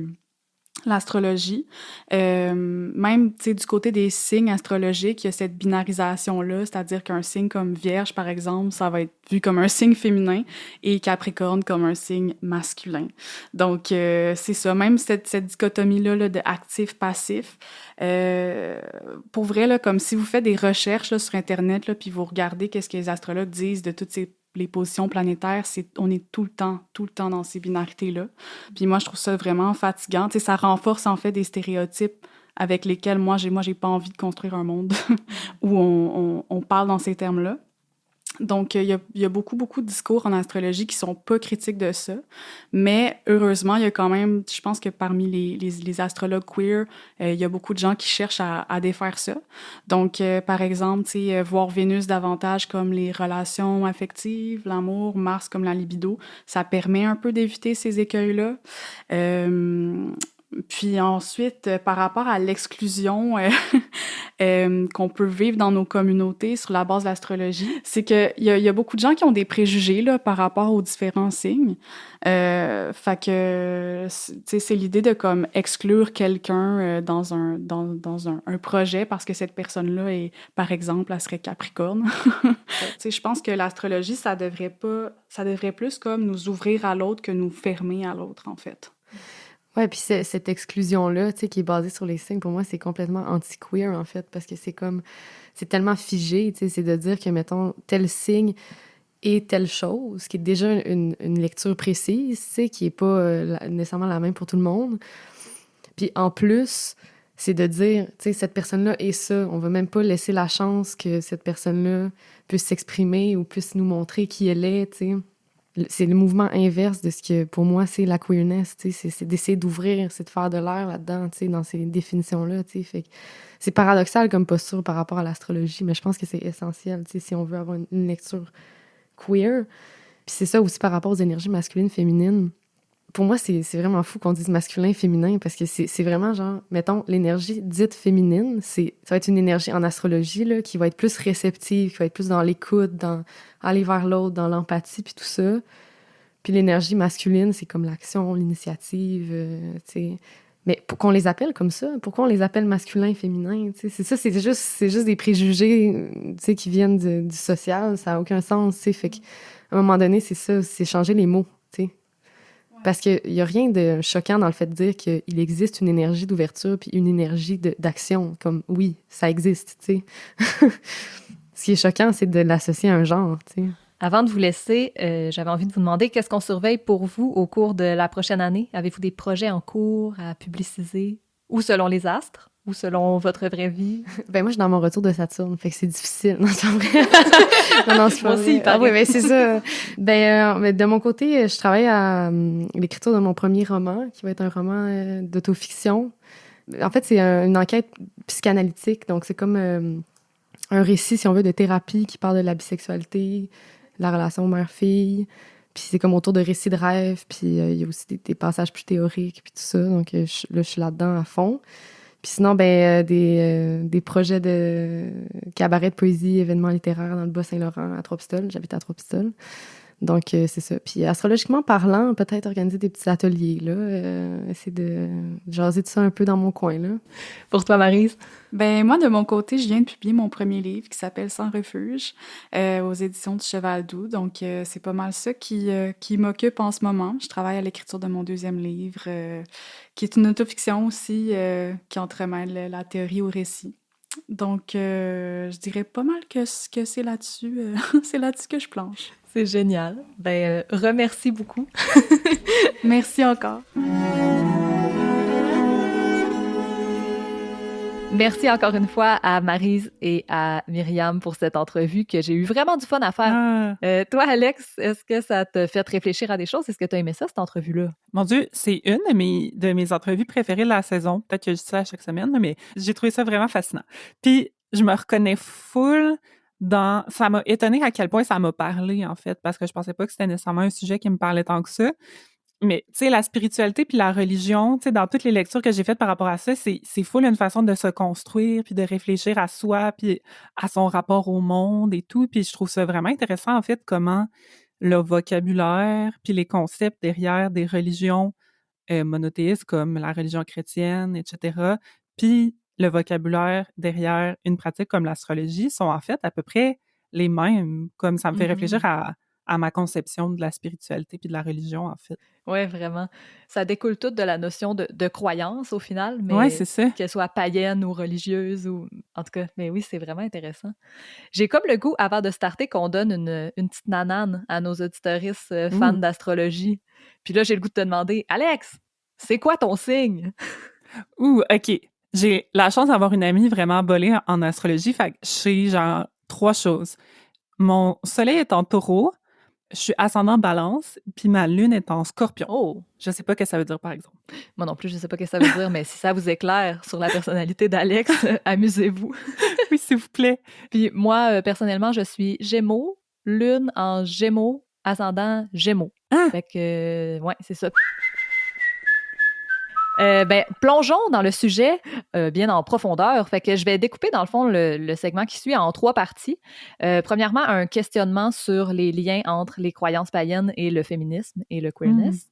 l'astrologie. Même, tu sais, du côté des signes astrologiques, il y a cette binarisation-là, c'est-à-dire qu'un signe comme Vierge, par exemple, ça va être vu comme un signe féminin et Capricorne comme un signe masculin. Donc, c'est ça, même cette dichotomie-là là, de actif-passif. Pour vrai, là, comme si vous faites des recherches là, sur Internet, là, puis vous regardez qu'est-ce que les astrologues disent de toutes les positions planétaires, on est tout le temps dans ces binarités-là. Puis moi, je trouve ça vraiment fatigant. Tu sais, ça renforce en fait des stéréotypes avec lesquels moi, j'ai pas envie de construire un monde où on parle dans ces termes-là. Donc, il y a beaucoup de discours en astrologie qui sont pas critiques de ça. Mais heureusement, il y a quand même, je pense que parmi les astrologues queer, il y a beaucoup de gens qui cherchent à défaire ça. Donc, par exemple, tu sais, voir Vénus davantage comme les relations affectives, l'amour, Mars comme la libido, ça permet un peu d'éviter ces écueils-là. Puis ensuite, par rapport à l'exclusion qu'on peut vivre dans nos communautés sur la base de l'astrologie, c'est qu'il y a beaucoup de gens qui ont des préjugés là, par rapport aux différents signes. Fait que, tu sais, c'est l'idée de comme exclure quelqu'un dans un projet parce que cette personne-là est, par exemple, elle serait Capricorne. Tu sais, je pense que l'astrologie, ça devrait plus comme nous ouvrir à l'autre que nous fermer à l'autre, en fait. Ouais, puis cette exclusion-là, tu sais, qui est basée sur les signes, pour moi, c'est complètement anti-queer, en fait, parce que c'est tellement figé, tu sais, c'est de dire que, mettons, tel signe est telle chose, qui est déjà une lecture précise, tu sais, qui est pas nécessairement la même pour tout le monde. Puis en plus, c'est de dire, tu sais, cette personne-là est ça. On va même pas laisser la chance que cette personne-là puisse s'exprimer ou puisse nous montrer qui elle est, tu sais. c'est le mouvement inverse de ce que, pour moi, c'est la queerness, tu sais. C'est d'essayer d'ouvrir, c'est de faire de l'air là-dedans, tu sais, dans ces définitions-là, tu sais. Fait que c'est paradoxal comme posture par rapport à l'astrologie, mais je pense que c'est essentiel, tu sais, si on veut avoir une lecture queer. Puis c'est ça aussi par rapport aux énergies masculines, féminines. Pour moi, c'est vraiment fou qu'on dise masculin, féminin, parce que c'est vraiment genre, mettons, l'énergie dite féminine, ça va être une énergie en astrologie, là, qui va être plus réceptive, qui va être plus dans l'écoute, dans aller vers l'autre, dans l'empathie, puis tout ça. Puis l'énergie masculine, c'est comme l'action, l'initiative, tu sais. Mais pour qu'on les appelle comme ça, pourquoi on les appelle masculin, féminin, tu sais, c'est ça, c'est juste des préjugés, tu sais, qui viennent du social, ça n'a aucun sens, tu sais. Fait qu'à un moment donné, c'est ça, c'est changer les mots, tu sais. Parce qu'il n'y a rien de choquant dans le fait de dire qu'il existe une énergie d'ouverture puis une énergie d'action. Comme, oui, ça existe, tu sais. Ce qui est choquant, c'est de l'associer à un genre, tu sais. Avant de vous laisser, j'avais envie de vous demander qu'est-ce qu'on surveille pour vous au cours de la prochaine année? Avez-vous des projets en cours à publiciser? Ou selon les astres? Ou selon votre vraie vie? Ben moi, je suis dans mon retour de Saturne, fait que c'est difficile. Non, c'est vrai. Non, c'est pas Moi aussi, vrai. Ah oui, ben c'est ça. Mais de mon côté, je travaille à l'écriture de mon premier roman, qui va être un roman d'autofiction. En fait, c'est une enquête psychanalytique, donc c'est comme un récit, si on veut, de thérapie qui parle de la bisexualité, la relation mère-fille. Puis c'est comme autour de récits de rêve, puis il y a aussi des passages plus théoriques, puis tout ça. Donc là, je suis là-dedans à fond. Puis sinon, des projets de cabaret de poésie, événements littéraires dans le Bas-Saint-Laurent, à Trois-Pistoles. J'habite à Trois-Pistoles. Donc, c'est ça. Puis astrologiquement parlant, peut-être organiser des petits ateliers, là. Essayer de jaser de ça un peu dans mon coin, là. Pour toi, Maryse? Ben moi, de mon côté, je viens de publier mon premier livre qui s'appelle Sans refuge aux éditions du Cheval Doux. Donc, c'est pas mal ça qui m'occupe en ce moment. Je travaille à l'écriture de mon deuxième livre, qui est une autofiction aussi, qui entremêle la théorie au récit. Donc, je dirais pas mal que c'est là-dessus, c'est là-dessus que je planche. C'est génial. Ben, remercie beaucoup. Merci encore. Merci encore une fois à Maryse et à Myriam pour cette entrevue que j'ai eu vraiment du fun à faire. Toi, Alex, est-ce que ça t'a fait réfléchir à des choses? Est-ce que tu as aimé ça, cette entrevue-là? Mon Dieu, c'est une de mes entrevues préférées de la saison. Peut-être que je dis ça à chaque semaine, mais j'ai trouvé ça vraiment fascinant. Puis, je me reconnais full dans... Ça m'a étonnée à quel point ça m'a parlé, en fait, parce que je pensais pas que c'était nécessairement un sujet qui me parlait tant que ça. Mais, tu sais, la spiritualité puis la religion, tu sais, dans toutes les lectures que j'ai faites par rapport à ça, c'est full une façon de se construire puis de réfléchir à soi puis à son rapport au monde et tout. Puis je trouve ça vraiment intéressant, en fait, comment le vocabulaire puis les concepts derrière des religions monothéistes comme la religion chrétienne, etc., puis le vocabulaire derrière une pratique comme l'astrologie sont en fait à peu près les mêmes. Comme ça me fait réfléchir à ma conception de la spiritualité puis de la religion, en fait. Oui, vraiment. Ça découle tout de la notion de croyance, au final, mais Ouais, c'est ça. qu'elle soit païenne ou religieuse, ou en tout cas, mais oui, c'est vraiment intéressant. J'ai comme le goût, avant de starter, qu'on donne une petite nanane à nos auditeuristes fans d'astrologie. Puis là, j'ai le goût de te demander, Alex, c'est quoi ton signe? OK. J'ai la chance d'avoir une amie vraiment bolée en astrologie, fait que je sais genre 3 choses. Mon soleil est en taureau, je suis ascendant balance, puis ma lune est en scorpion. Oh! Je sais pas ce que ça veut dire, par exemple. Moi non plus, je sais pas ce que ça veut dire, mais si ça vous éclaire sur la personnalité d'Alex, amusez-vous. Oui, s'il vous plaît. Puis moi, personnellement, je suis Gémeaux, lune en Gémeaux, ascendant Gémeaux. Ah! Fait que, ouais, c'est ça. Plongeons dans le sujet bien en profondeur. Fait que je vais découper, dans le fond, le segment qui suit en 3 parties. Premièrement, un questionnement sur les liens entre les croyances païennes et le féminisme et le queerness.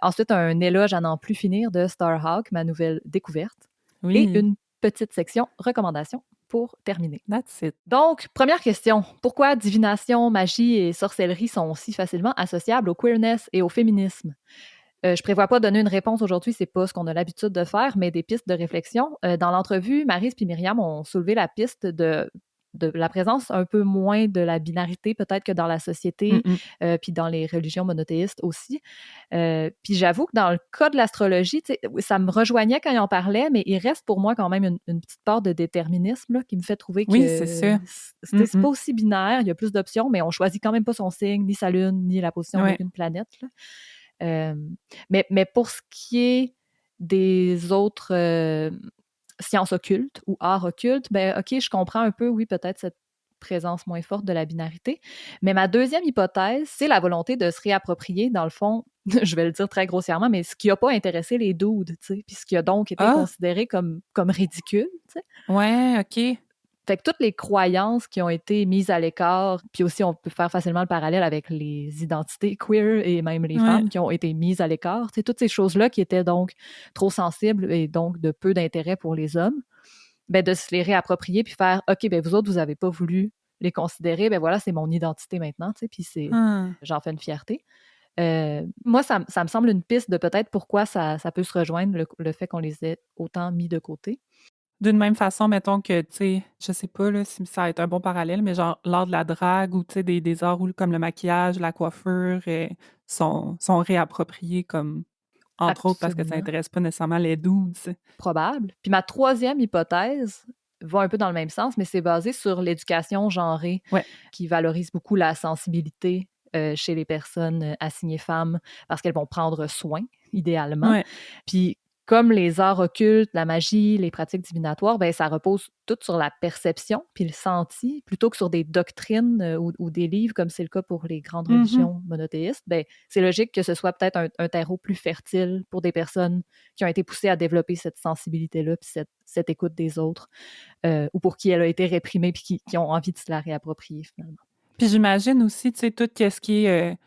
Ensuite, un éloge à n'en plus finir de Starhawk, ma nouvelle découverte. Oui. Et une petite section recommandations pour terminer. That's it. Donc, première question. Pourquoi divination, magie et sorcellerie sont si facilement associables au queerness et au féminisme? Je prévois pas donner une réponse aujourd'hui, c'est pas ce qu'on a l'habitude de faire, mais des pistes de réflexion. Dans l'entrevue, Maryse et Myriam ont soulevé la piste de de la présence un peu moins de la binarité peut-être que dans la société, puis dans les religions monothéistes aussi. Puis j'avoue que dans le cas de l'astrologie, ça me rejoignait quand ils en parlaient, mais il reste pour moi quand même une petite part de déterminisme là, qui me fait trouver Oui, que c'est ça. c'est pas aussi binaire, il y a plus d'options, mais on choisit quand même pas son signe, ni sa lune, ni la position Ouais. d'aucune planète. Là. Mais pour ce qui est des autres sciences occultes ou arts occultes, ben OK, je comprends un peu, oui, peut-être cette présence moins forte de la binarité. Mais ma deuxième hypothèse, c'est la volonté de se réapproprier, dans le fond, je vais le dire très grossièrement, mais ce qui n'a pas intéressé les dudes, tu sais, puis ce qui a donc été considéré comme ridicule, tu sais. Ouais, OK. Fait que toutes les croyances qui ont été mises à l'écart, puis aussi on peut faire facilement le parallèle avec les identités queer et même les femmes qui ont été mises à l'écart, tu sais, toutes ces choses-là qui étaient donc trop sensibles et donc de peu d'intérêt pour les hommes, ben de se les réapproprier puis faire OK, ben vous autres, vous n'avez pas voulu les considérer, ben voilà, c'est mon identité maintenant, tu sais, puis j'en fais une fierté. Moi, ça me semble une piste de peut-être pourquoi ça peut se rejoindre, le fait qu'on les ait autant mis de côté. D'une même façon, mettons que, tu sais, je sais pas là, si ça va être un bon parallèle, mais genre l'art de la drague ou, tu sais, des arts comme le maquillage, la coiffure, sont réappropriés comme, entre autres, parce que ça intéresse pas nécessairement les dudes. Probable. Puis ma troisième hypothèse va un peu dans le même sens, mais c'est basé sur l'éducation genrée qui valorise beaucoup la sensibilité chez les personnes assignées femmes parce qu'elles vont prendre soin, idéalement. Puis comme les arts occultes, la magie, les pratiques divinatoires, ben ça repose tout sur la perception puis le senti, plutôt que sur des doctrines ou des livres, comme c'est le cas pour les grandes religions monothéistes. Ben, c'est logique que ce soit peut-être un terreau plus fertile pour des personnes qui ont été poussées à développer cette sensibilité-là puis cette écoute des autres, ou pour qui elle a été réprimée puis qui ont envie de se la réapproprier, finalement. Puis j'imagine aussi, tu sais, tout ce qui est...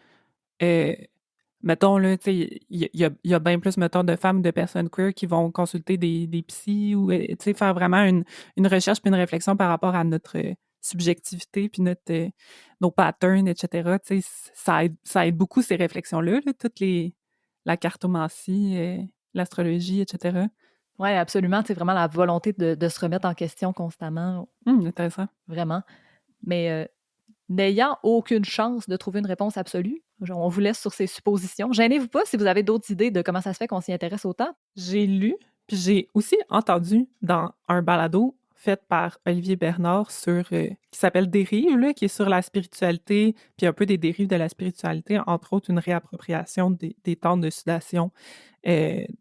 mettons, là, tu sais, il y a bien plus, mettons, de femmes, de personnes queer qui vont consulter des psys ou, tu sais, faire vraiment une recherche puis une réflexion par rapport à notre subjectivité puis nos patterns, etc. Tu sais, ça aide beaucoup ces réflexions-là, là, la cartomancie, l'astrologie, etc. Oui, absolument. C'est vraiment la volonté de se remettre en question constamment. Intéressant. Vraiment. Mais n'ayant aucune chance de trouver une réponse absolue, on vous laisse sur ces suppositions. Gênez-vous pas si vous avez d'autres idées de comment ça se fait qu'on s'y intéresse autant. J'ai lu, puis j'ai aussi entendu dans un balado fait par Olivier Bernard qui s'appelle Dérive, là, qui est sur la spiritualité, puis un peu des dérives de la spiritualité, entre autres une réappropriation des tentes de sudation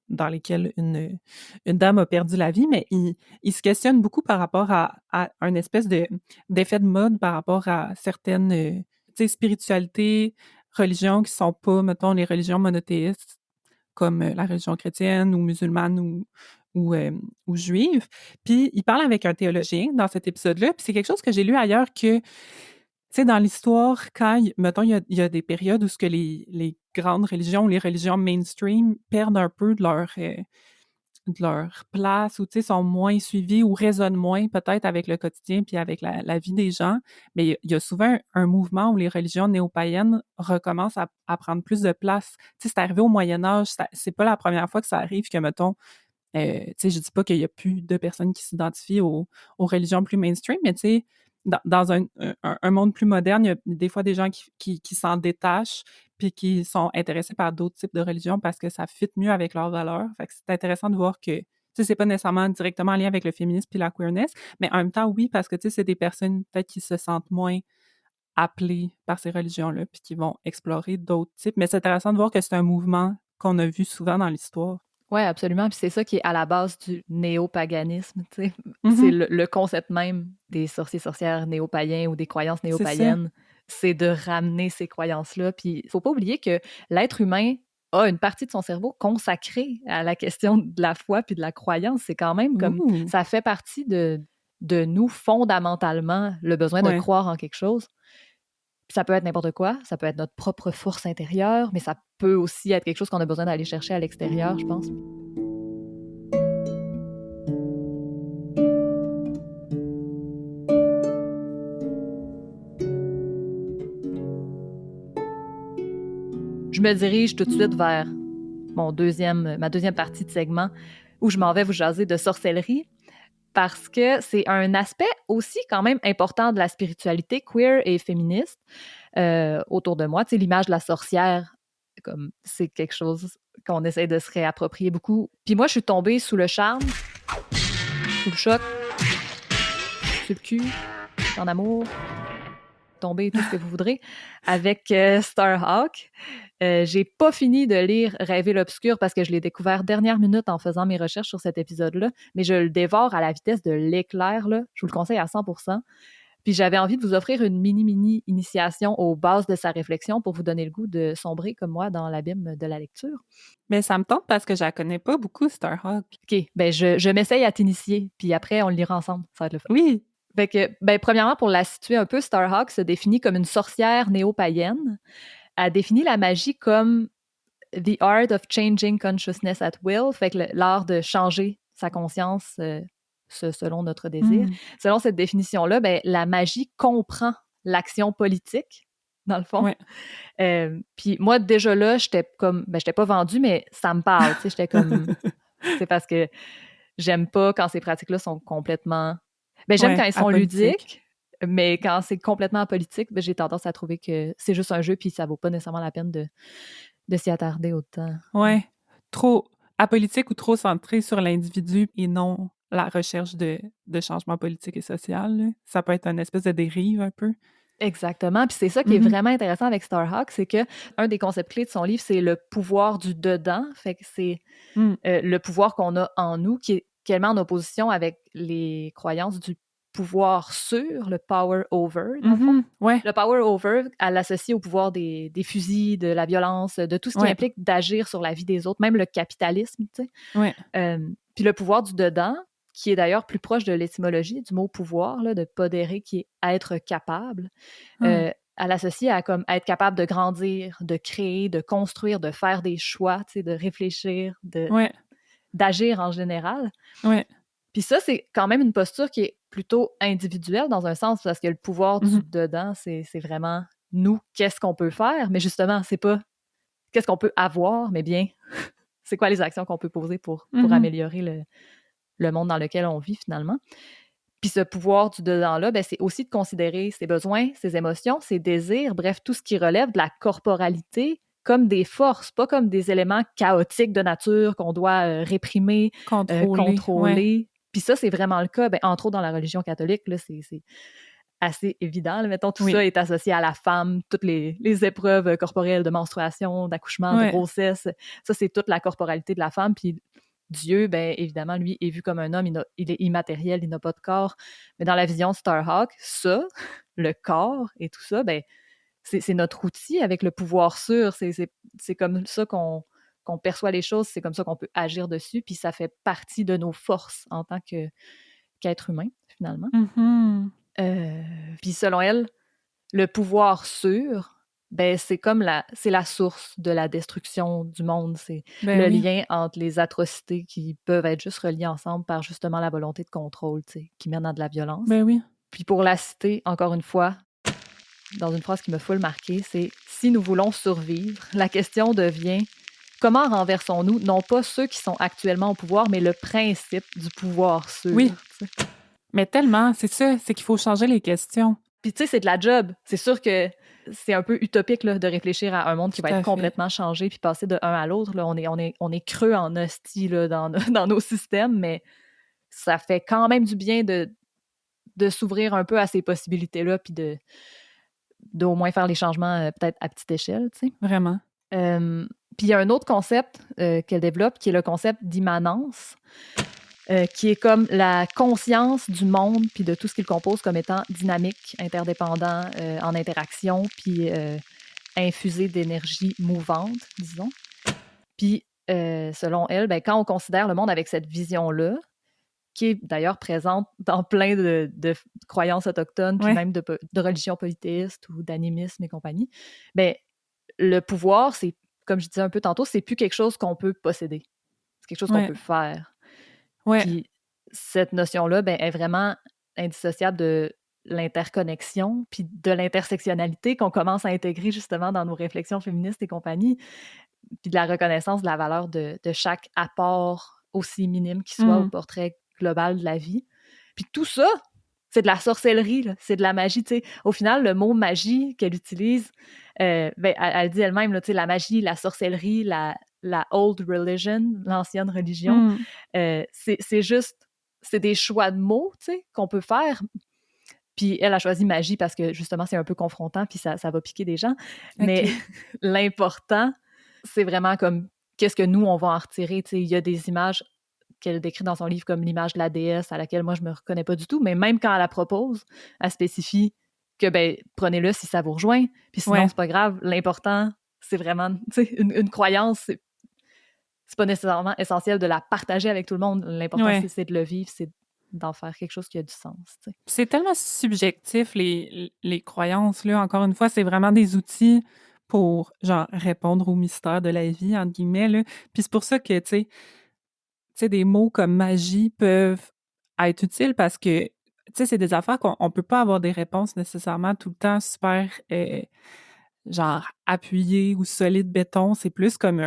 dans lesquelles une dame a perdu la vie, mais il se questionne beaucoup par rapport à une espèce d'effet de mode par rapport à certaines spiritualités, religions qui sont pas, mettons, les religions monothéistes, comme la religion chrétienne ou musulmane ou juive. Puis il parle avec un théologien dans cet épisode-là, puis c'est quelque chose que j'ai lu ailleurs que, tu sais, dans l'histoire, quand, mettons, il y a des périodes où ce que les grandes religions, les religions mainstream perdent un peu de leur place ou, tu sais, sont moins suivies ou résonnent moins peut-être avec le quotidien puis avec la vie des gens. Mais il y a souvent un mouvement où les religions néo-païennes recommencent à prendre plus de place. Tu sais, c'est arrivé au Moyen-Âge, c'est pas la première fois que ça arrive que, mettons, tu sais, je dis pas qu'il y a plus de personnes qui s'identifient aux religions plus mainstream, mais tu sais, dans un monde plus moderne, il y a des fois des gens qui s'en détachent puis qui sont intéressés par d'autres types de religions parce que ça fit mieux avec leurs valeurs. Fait que c'est intéressant de voir que, tu sais, c'est pas nécessairement directement en lien avec le féminisme puis la queerness, mais en même temps, oui, parce que, tu sais, c'est des personnes peut-être qui se sentent moins appelées par ces religions-là puis qui vont explorer d'autres types. Mais c'est intéressant de voir que c'est un mouvement qu'on a vu souvent dans l'histoire. Oui, absolument. Puis c'est ça qui est à la base du néopaganisme. Tu sais. C'est le concept même des sorciers-sorcières néo-païens ou des croyances néo-païennes. C'est de ramener ces croyances-là. Puis il ne faut pas oublier que l'être humain a une partie de son cerveau consacrée à la question de la foi puis de la croyance. C'est quand même comme... Ça fait partie de nous fondamentalement, le besoin de croire en quelque chose. Ça peut être n'importe quoi, ça peut être notre propre force intérieure, mais ça peut aussi être quelque chose qu'on a besoin d'aller chercher à l'extérieur, je pense. Je me dirige tout de suite vers ma deuxième partie de segment où je m'en vais vous jaser de sorcellerie. parce que c'est un aspect aussi quand même important de la spiritualité queer et féministe autour de moi. Tu sais, l'image de la sorcière, comme c'est quelque chose qu'on essaie de se réapproprier beaucoup. Puis moi, je suis tombée sous le charme, sous le choc, sur le cul, en amour, tombée, tout ce que vous voudrez, avec Starhawk. J'ai pas fini de lire Rêver l'obscur parce que je l'ai découvert dernière minute en faisant mes recherches sur cet épisode-là, mais je le dévore à la vitesse de l'éclair, là. Je vous le conseille à 100%. Puis j'avais envie de vous offrir une mini initiation aux bases de sa réflexion pour vous donner le goût de sombrer comme moi dans l'abîme de la lecture. Mais ça me tente parce que je la connais pas beaucoup, Starhawk. OK, ben je m'essaye à t'initier, puis après, on le lira ensemble. Ça va être le fun. Oui. Fait que, ben, premièrement, pour la situer un peu, Starhawk se définit comme une sorcière néo-païenne. Elle définit la magie comme the art of changing consciousness at will, fait que l'art de changer sa conscience selon notre désir. Selon cette définition-là, ben, la magie comprend l'action politique, dans le fond. Ouais. Puis moi, déjà là, j'étais pas vendue, mais ça me parle, tu sais, j'étais comme... c'est parce que j'aime pas quand ces pratiques-là sont complètement... Ben, j'aime quand ils sont ludiques, mais quand c'est complètement apolitique, ben, j'ai tendance à trouver que c'est juste un jeu puis ça vaut pas nécessairement la peine de s'y attarder autant. Ouais. Trop apolitique ou trop centré sur l'individu et non la recherche de changement politique et social. Là. Ça peut être une espèce de dérive un peu. Exactement. Puis c'est ça qui est vraiment intéressant avec Starhawk, c'est que un des concepts clés de son livre, c'est le pouvoir du dedans. Fait que c'est le pouvoir qu'on a en nous qui est tellement en opposition avec les croyances du pouvoir sur, le power over, dans le fond. Ouais. Le power over, elle l'associe au pouvoir des fusils, de la violence, de tout ce qui implique d'agir sur la vie des autres, même le capitalisme, tu sais. Ouais. Puis le pouvoir du dedans, qui est d'ailleurs plus proche de l'étymologie du mot pouvoir, là, de podere, qui est être capable. Elle associe à comme être capable de grandir, de créer, de construire, de faire des choix, tu sais, de réfléchir, d'agir en général. Ouais. Puis ça, c'est quand même une posture qui est plutôt individuelle dans un sens, parce que le pouvoir du dedans, c'est vraiment nous, qu'est-ce qu'on peut faire, mais justement, c'est pas qu'est-ce qu'on peut avoir, mais bien, c'est quoi les actions qu'on peut poser pour améliorer le monde dans lequel on vit finalement. Puis ce pouvoir du dedans-là, ben, c'est aussi de considérer ses besoins, ses émotions, ses désirs, bref, tout ce qui relève de la corporalité comme des forces, pas comme des éléments chaotiques de nature qu'on doit réprimer, contrôler. Puis ça, c'est vraiment le cas, ben, entre autres dans la religion catholique, là, c'est assez évident. Là. Mettons, tout ça est associé à la femme, toutes les épreuves corporelles de menstruation, d'accouchement, de grossesse. Ça, c'est toute la corporalité de la femme. Puis Dieu, ben évidemment, lui, est vu comme un homme, il est immatériel, il n'a pas de corps. Mais dans la vision de Starhawk, ça, le corps et tout ça, ben c'est notre outil avec le pouvoir sûr. C'est comme ça qu'on perçoit les choses, c'est comme ça qu'on peut agir dessus, puis ça fait partie de nos forces en tant qu'être humain, finalement. Puis selon elle, le pouvoir sûr, ben c'est comme c'est la source de la destruction du monde. C'est le lien entre les atrocités qui peuvent être juste reliées ensemble par justement la volonté de contrôle, qui mène à de la violence. Ben oui. Puis pour la citer, encore une fois, dans une phrase qui me full marquer, c'est « Si nous voulons survivre, la question devient comment renversons-nous, non pas ceux qui sont actuellement au pouvoir, mais le principe du pouvoir sûr. » Oui, mais tellement, c'est ça, c'est qu'il faut changer les questions. Puis tu sais, c'est de la job. C'est sûr que c'est un peu utopique là, de réfléchir à un monde qui va être complètement changé puis passer de un à l'autre. Là. On est creux en hostie là, dans nos systèmes, mais ça fait quand même du bien de s'ouvrir un peu à ces possibilités-là puis d'au moins faire les changements peut-être à petite échelle. Tu sais. Vraiment. Puis il y a un autre concept qu'elle développe qui est le concept d'immanence. Qui est comme la conscience du monde puis de tout ce qu'il compose comme étant dynamique, interdépendant, en interaction, puis infusé d'énergie mouvante, disons. Puis, selon elle, ben, quand on considère le monde avec cette vision-là, qui est d'ailleurs présente dans plein de croyances autochtones, puis même de religions polythéistes ou d'animisme et compagnie, ben, le pouvoir, c'est, comme je disais un peu tantôt, c'est plus quelque chose qu'on peut posséder. C'est quelque chose qu'on peut faire. Puis cette notion-là, ben, est vraiment indissociable de l'interconnexion puis de l'intersectionnalité qu'on commence à intégrer justement dans nos réflexions féministes et compagnie, puis de la reconnaissance de la valeur de chaque apport aussi minime qu'il soit au portrait global de la vie. Puis tout ça, c'est de la sorcellerie, là. C'est de la magie, tu sais. Au final, le mot magie qu'elle utilise, elle dit elle-même, là, tu sais, la magie, la sorcellerie, la old religion, l'ancienne religion, c'est juste, c'est des choix de mots, tu sais, qu'on peut faire. Puis elle a choisi magie parce que, justement, c'est un peu confrontant, puis ça va piquer des gens. Mais l'important, c'est vraiment comme, qu'est-ce que nous, on va en retirer, tu sais. Il y a des images qu'elle décrit dans son livre comme l'image de la déesse à laquelle moi je me reconnais pas du tout, mais même quand elle la propose, elle spécifie que prenez-le si ça vous rejoint, puis sinon c'est pas grave, l'important c'est vraiment, tu sais, une croyance, c'est pas nécessairement essentiel de la partager avec tout le monde, l'important c'est de le vivre, c'est d'en faire quelque chose qui a du sens, tu sais. C'est tellement subjectif, les croyances, là. Encore une fois, c'est vraiment des outils pour, genre, répondre au mystère de la vie, entre guillemets, là. Puis c'est pour ça que, tu sais, des mots comme magie peuvent être utiles parce que, tu sais, c'est des affaires qu'on peut pas avoir des réponses nécessairement tout le temps super, genre, appuyées ou solides béton. C'est plus comme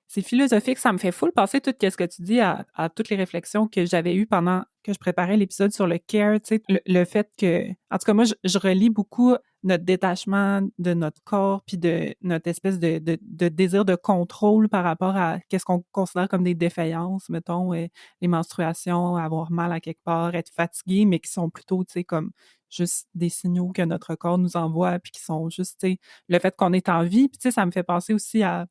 c'est philosophique, ça me fait full penser tout ce que tu dis à toutes les réflexions que j'avais eues pendant que je préparais l'épisode sur le care, tu sais, le fait que, en tout cas, moi, je relie beaucoup notre détachement de notre corps puis de notre espèce de désir de contrôle par rapport à qu'est-ce qu'on considère comme des défaillances, mettons, les menstruations, avoir mal à quelque part, être fatigué, mais qui sont plutôt, tu sais, comme juste des signaux que notre corps nous envoie puis qui sont juste, tu sais, le fait qu'on est en vie. Puis, tu sais, ça me fait penser aussi à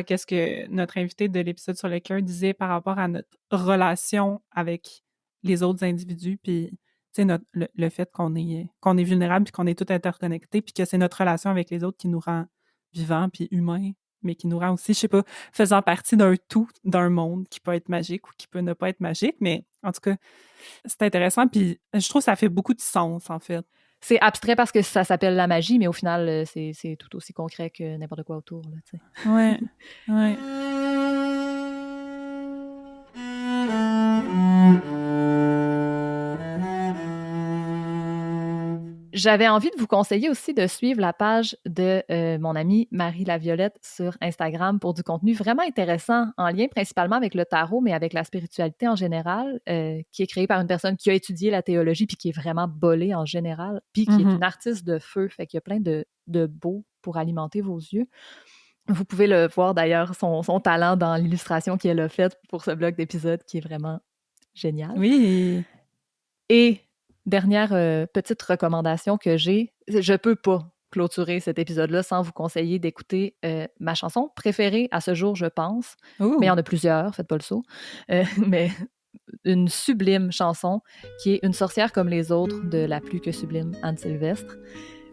qu'est-ce que notre invité de l'épisode sur le cœur disait par rapport à notre relation avec les autres individus, puis tu sais, le fait qu'on est vulnérable, puis qu'on est tout interconnecté, puis que c'est notre relation avec les autres qui nous rend vivants, puis humains, mais qui nous rend aussi, je sais pas, faisant partie d'un tout, d'un monde qui peut être magique ou qui peut ne pas être magique, mais en tout cas, c'est intéressant, puis je trouve que ça fait beaucoup de sens, en fait. C'est abstrait parce que ça s'appelle la magie, mais au final, c'est tout aussi concret que n'importe quoi autour, là, tu sais. Ouais, ouais. J'avais envie de vous conseiller aussi de suivre la page de mon amie Marie Laviolette sur Instagram pour du contenu vraiment intéressant, en lien principalement avec le tarot, mais avec la spiritualité en général, qui est créée par une personne qui a étudié la théologie puis qui est vraiment bolée en général, puis qui est une artiste de feu, fait qu'il y a plein de beaux pour alimenter vos yeux. Vous pouvez le voir d'ailleurs, son talent dans l'illustration qu'elle a faite pour ce bloc d'épisodes qui est vraiment génial. Oui. Et dernière petite recommandation que j'ai, je peux pas clôturer cet épisode-là sans vous conseiller d'écouter ma chanson préférée à ce jour, je pense. Ooh. Mais il y en a plusieurs, faites pas le saut. Mais une sublime chanson qui est Une sorcière comme les autres de la plus que sublime Anne Sylvestre.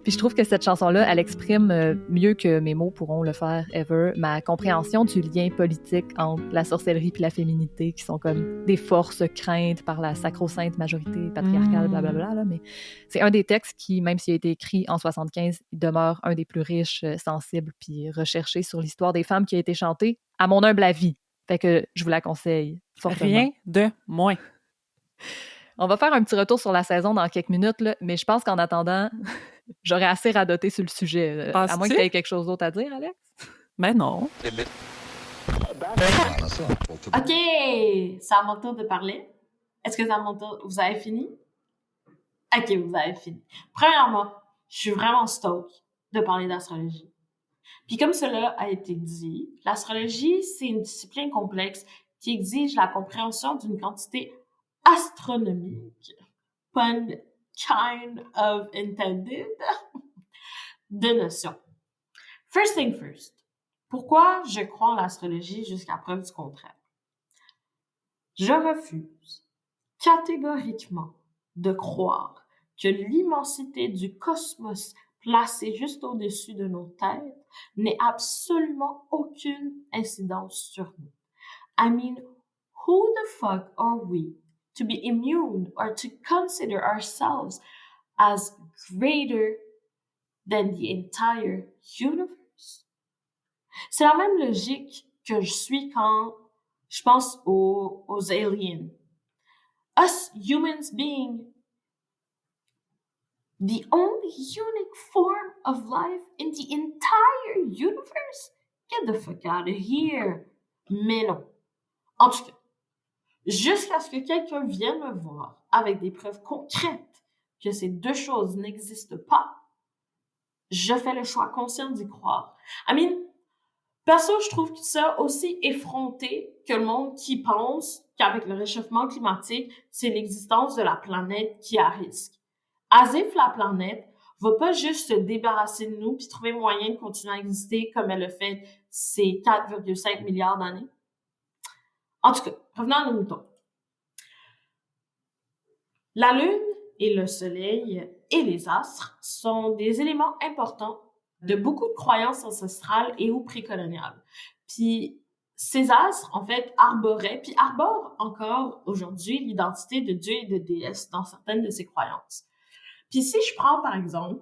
Puis je trouve que cette chanson-là, elle exprime mieux que mes mots pourront le faire ever ma compréhension du lien politique entre la sorcellerie puis la féminité, qui sont comme des forces craintes par la sacro-sainte majorité patriarcale, blablabla. Là, mais c'est un des textes qui, même s'il a été écrit en 75, il demeure un des plus riches, sensibles puis recherchés sur l'histoire des femmes qui a été chantée à mon humble avis. Fait que je vous la conseille fortement. Rien de moins. On va faire un petit retour sur la saison dans quelques minutes, là, mais je pense qu'en attendant, j'aurais assez radoté sur le sujet. À moins que tu aies quelque chose d'autre à dire, Alex? Ben non. OK, c'est à mon tour de parler. Est-ce que c'est à mon tour? Vous avez fini? OK, vous avez fini. Premièrement, je suis vraiment stoked de parler d'astrologie. Puis comme cela a été dit, l'astrologie, c'est une discipline complexe qui exige la compréhension d'une quantité astronomique, pun kind of intended, de notions. First thing first. Pourquoi je crois en l'astrologie jusqu'à preuve du contraire? Je refuse catégoriquement de croire que l'immensité du cosmos placé juste au-dessus de nos têtes n'ait absolument aucune incidence sur nous. I mean, who the fuck are we to be immune or to consider ourselves as greater than the entire universe? C'est la même logique que je suis quand je pense aux aliens. Us humans being the only unique form of life in the entire universe? Get the fuck out of here. Mais non. En tout cas, jusqu'à ce que quelqu'un vienne me voir avec des preuves concrètes que ces deux choses n'existent pas, je fais le choix conscient d'y croire. Perso, je trouve ça aussi effronté que le monde qui pense qu'avec le réchauffement climatique, c'est l'existence de la planète qui est à risque. As if la planète va pas juste se débarrasser de nous puis trouver moyen de continuer à exister comme elle le fait ces 4,5 milliards d'années. En tout cas, revenons à nos moutons. La Lune et le Soleil et les astres sont des éléments importants de beaucoup de croyances ancestrales et ou précoloniales. Puis ces astres, en fait, arborent encore aujourd'hui l'identité de Dieu et de déesse dans certaines de ces croyances. Puis si je prends, par exemple,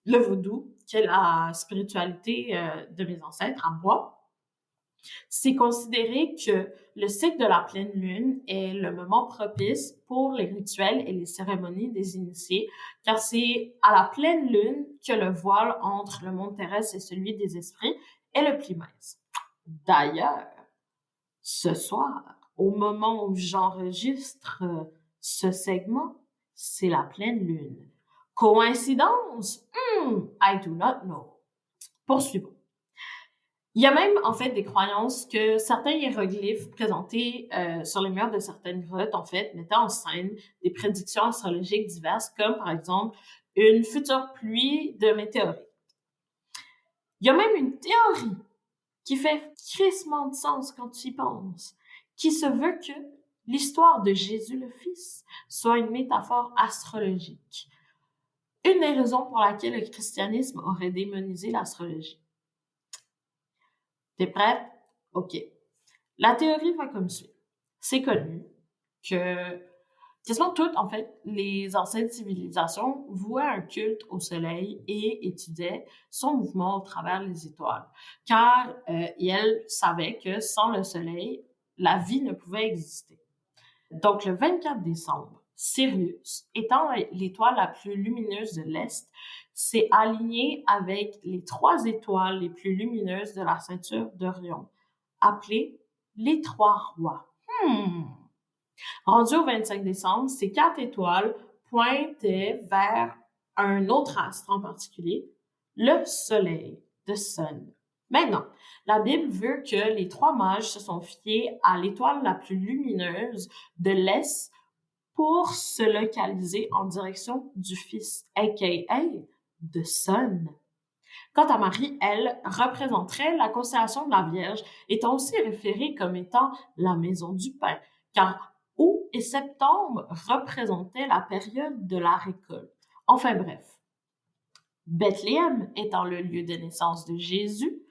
le vaudou, qui est la spiritualité de mes ancêtres en bois, c'est considéré que le cycle de la pleine lune est le moment propice pour les rituels et les cérémonies des initiés, car c'est à la pleine lune que le voile entre le monde terrestre et celui des esprits est le plus mince. D'ailleurs, ce soir, au moment où j'enregistre ce segment, c'est la pleine lune. Coïncidence? I do not know. Poursuivons. Il y a même, en fait, des croyances que certains hiéroglyphes présentés sur les murs de certaines grottes, en fait, mettaient en scène des prédictions astrologiques diverses, comme, par exemple, une future pluie de météorites. Il y a même une théorie qui fait crissement de sens quand tu y penses, qui se veut que l'histoire de Jésus le Fils soit une métaphore astrologique. Une des raisons pour laquelle le christianisme aurait démonisé l'astrologie. T'es prête? OK. La théorie va comme suit. C'est connu que quasiment toutes, en fait, les anciennes civilisations vouaient un culte au soleil et étudiaient son mouvement au travers les étoiles, car elles savaient que sans le soleil, la vie ne pouvait exister. Donc, le 24 décembre, Sirius, étant l'étoile la plus lumineuse de l'Est, s'est aligné avec les 3 étoiles les plus lumineuses de la ceinture d'Orion, appelées les 3 rois. Rendu au 25 décembre, ces 4 étoiles pointaient vers un autre astre en particulier, le Soleil, the Sun. Maintenant, la Bible veut que les 3 mages se sont fiés à l'étoile la plus lumineuse de l'Est pour se localiser en direction du Fils, a.k.a. the Sun. Quant à Marie, elle représenterait la constellation de la Vierge, étant aussi référée comme étant la maison du pain, car août et septembre représentaient la période de la récolte. Enfin bref, Bethléem étant le lieu de naissance de Jésus,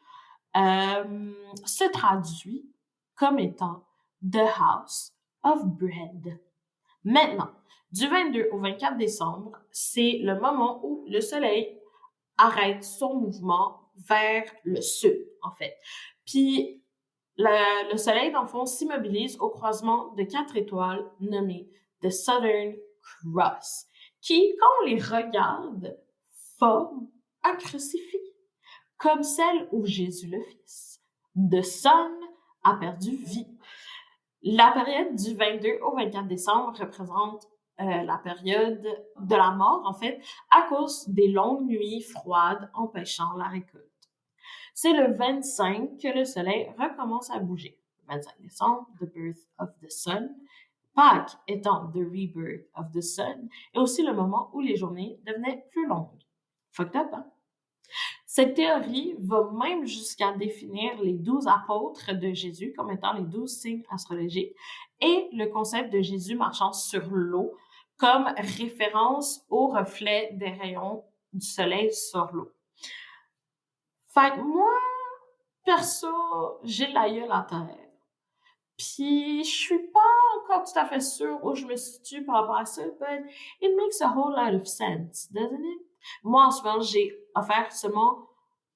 se traduit comme étant The House of Bread. Maintenant, du 22 au 24 décembre, c'est le moment où le soleil arrête son mouvement vers le sud, en fait. Puis, le soleil, dans le fond, s'immobilise au croisement de 4 étoiles nommées The Southern Cross, qui, quand on les regarde, forment un crucifix, comme celle où Jésus le Fils. The Sun a perdu vie. La période du 22 au 24 décembre représente la période de la mort, en fait, à cause des longues nuits froides empêchant la récolte. C'est le 25 que le soleil recommence à bouger. Le 25 décembre, the birth of the sun. Pâques étant the rebirth of the sun, et aussi le moment où les journées devenaient plus longues. Fucked up, hein? Cette théorie va même jusqu'à définir les 12 apôtres de Jésus comme étant les 12 signes astrologiques et le concept de Jésus marchant sur l'eau comme référence au reflet des rayons du soleil sur l'eau. Fait que moi, perso, j'ai la gueule à terre. Puis je suis pas encore tout à fait sûre où je me situe par rapport à ça, but it makes a whole lot of sense, doesn't it? Moi, en ce moment, j'ai offert seulement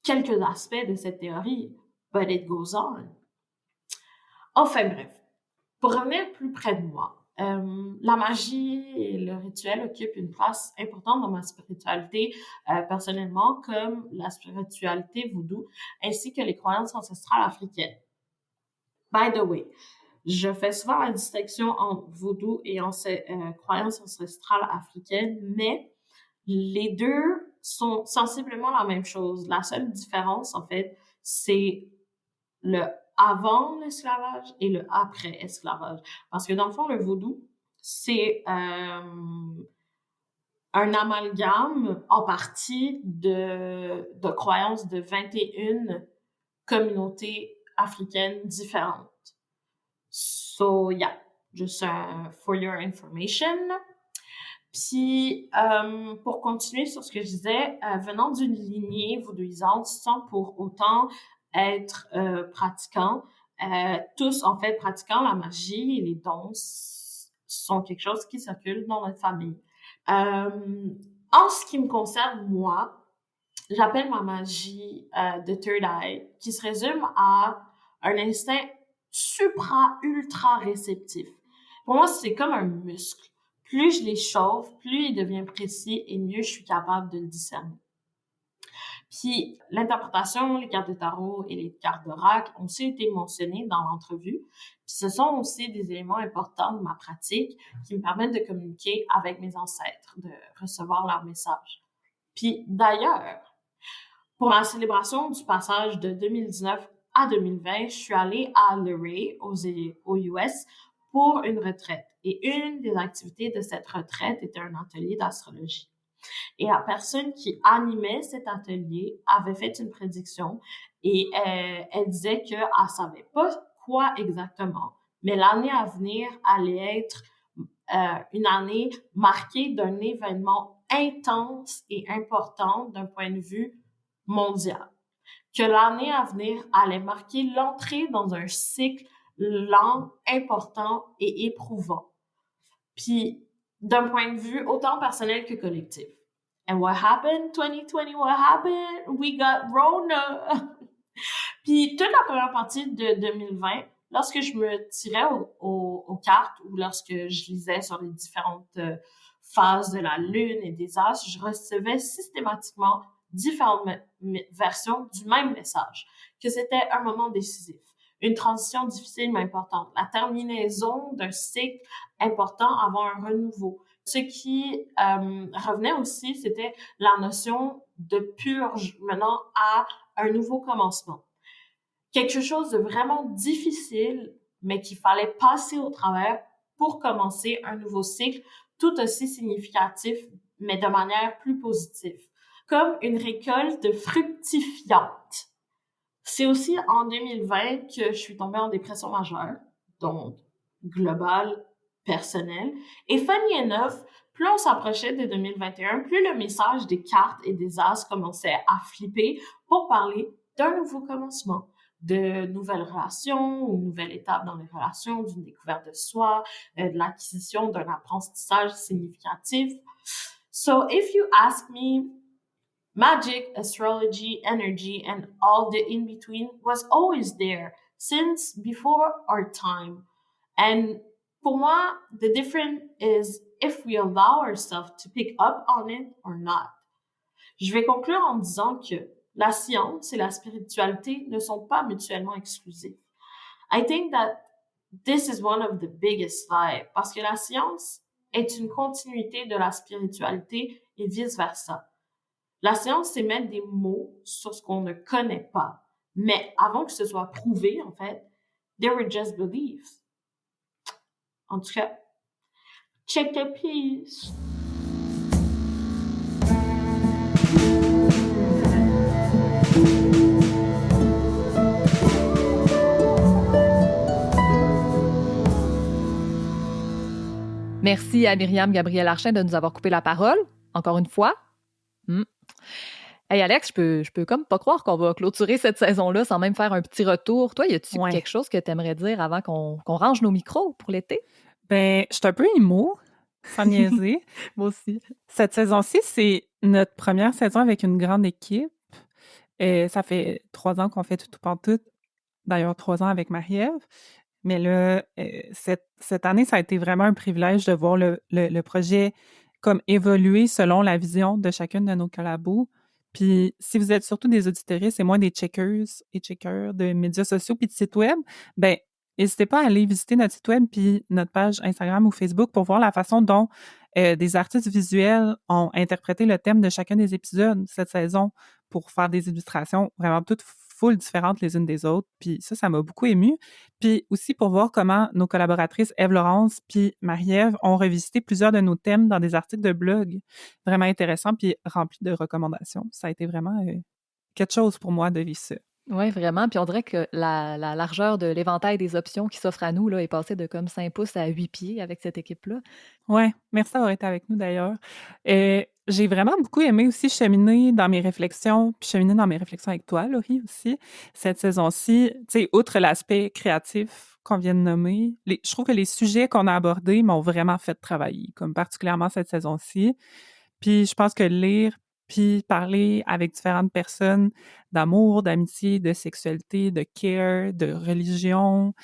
quelques aspects de cette théorie, but it goes on. Enfin bref, pour revenir plus près de moi, la magie et le rituel occupent une place importante dans ma spiritualité personnellement, comme la spiritualité vaudou, ainsi que les croyances ancestrales africaines. By the way, je fais souvent la distinction entre vaudou et croyances ancestrales africaines, mais les deux sont sensiblement la même chose. La seule différence, en fait, c'est le avant l'esclavage et le après esclavage. Parce que dans le fond, le vaudou, c'est un amalgame en partie de croyances de 21 communautés africaines différentes. So, yeah, just for your information. Puis, pour continuer sur ce que je disais, venant d'une lignée vaudouisante sans pour autant être pratiquant, tous, en fait, pratiquant la magie et les dons sont quelque chose qui circule dans notre famille. En ce qui me concerne, moi, j'appelle ma magie de Third Eye, qui se résume à un instinct ultra réceptif. Pour moi, c'est comme un muscle. Plus je l'échauffe, plus il devient précis et mieux je suis capable de le discerner. Puis, l'interprétation, les cartes de tarot et les cartes d'oracle ont aussi été mentionnées dans l'entrevue. Puis, ce sont aussi des éléments importants de ma pratique qui me permettent de communiquer avec mes ancêtres, de recevoir leurs messages. Puis, d'ailleurs, pour la célébration du passage de 2019 à 2020, je suis allée à Luray, aux US, pour une retraite. Et une des activités de cette retraite était un atelier d'astrologie. Et la personne qui animait cet atelier avait fait une prédiction et elle disait qu'elle savait pas quoi exactement, mais l'année à venir allait être une année marquée d'un événement intense et important d'un point de vue mondial. Que l'année à venir allait marquer l'entrée dans un cycle lent, important et éprouvant. Puis, d'un point de vue autant personnel que collectif. And what happened? 2020, what happened? We got Rona! Puis, toute la première partie de 2020, lorsque je me tirais aux cartes ou lorsque je lisais sur les différentes phases de la Lune et des astres, je recevais systématiquement différentes versions du même message, que c'était un moment décisif, une transition difficile mais importante, la terminaison d'un cycle important avant un renouveau. Ce qui revenait aussi, c'était la notion de purge menant à un nouveau commencement. Quelque chose de vraiment difficile, mais qu'il fallait passer au travers pour commencer un nouveau cycle tout aussi significatif, mais de manière plus positive, comme une récolte fructifiante. C'est aussi en 2020 que je suis tombée en dépression majeure, donc globale, personnelle. Et funny enough, plus on s'approchait de 2021, plus le message des cartes et des astres commençait à flipper pour parler d'un nouveau commencement, de nouvelles relations, ou nouvelle étape dans les relations, d'une découverte de soi, de l'acquisition d'un apprentissage significatif. So if you ask me, magic, astrology, energy, and all the in-between was always there since before our time. And pour moi, the difference is if we allow ourselves to pick up on it or not. Je vais conclure en disant que la science et la spiritualité ne sont pas mutuellement exclusives. I think that this is one of the biggest lies, parce que la science est une continuité de la spiritualité et vice-versa. La science, c'est mettre des mots sur ce qu'on ne connaît pas. Mais avant que ce soit prouvé, en fait, they were just beliefs. En tout cas, check the piece. Merci à Myriam Gabrielle Archin de nous avoir coupé la parole, encore une fois. Hey Alex, je peux comme pas croire qu'on va clôturer cette saison-là sans même faire un petit retour. Toi, y a-tu quelque chose que tu aimerais dire avant qu'on range nos micros pour l'été? Ben, je suis un peu émo, sans niaiser. Moi aussi. Cette saison-ci, c'est notre première saison avec une grande équipe. Ça fait 3 ans qu'on fait tout pantoute. D'ailleurs, 3 ans avec Marie-Ève. Mais là, cette année, ça a été vraiment un privilège de voir le projet comme évoluer selon la vision de chacune de nos collabos. Puis, si vous êtes surtout des auditeuristes et moins des checkers et checkers de médias sociaux puis de sites web, ben n'hésitez pas à aller visiter notre site web puis notre page Instagram ou Facebook pour voir la façon dont des artistes visuels ont interprété le thème de chacun des épisodes cette saison pour faire des illustrations vraiment toutes full différentes les unes des autres. Puis ça m'a beaucoup émue. Puis aussi pour voir comment nos collaboratrices Ève-Laurence puis Marie-Ève ont revisité plusieurs de nos thèmes dans des articles de blog vraiment intéressants puis remplis de recommandations. Ça a été vraiment quelque chose pour moi de vivre ça. Oui, vraiment. Puis on dirait que la largeur de l'éventail des options qui s'offrent à nous là, est passée de comme 5 pouces à 8 pieds avec cette équipe-là. Oui, merci d'avoir été avec nous d'ailleurs. J'ai vraiment beaucoup aimé aussi cheminer dans mes réflexions, puis cheminer dans mes réflexions avec toi, Laurie, aussi, cette saison-ci. Tu sais, outre l'aspect créatif qu'on vient de nommer, je trouve que les sujets qu'on a abordés m'ont vraiment fait travailler, comme particulièrement cette saison-ci. Puis je pense que lire puis parler avec différentes personnes d'amour, d'amitié, de sexualité, de care, de religion,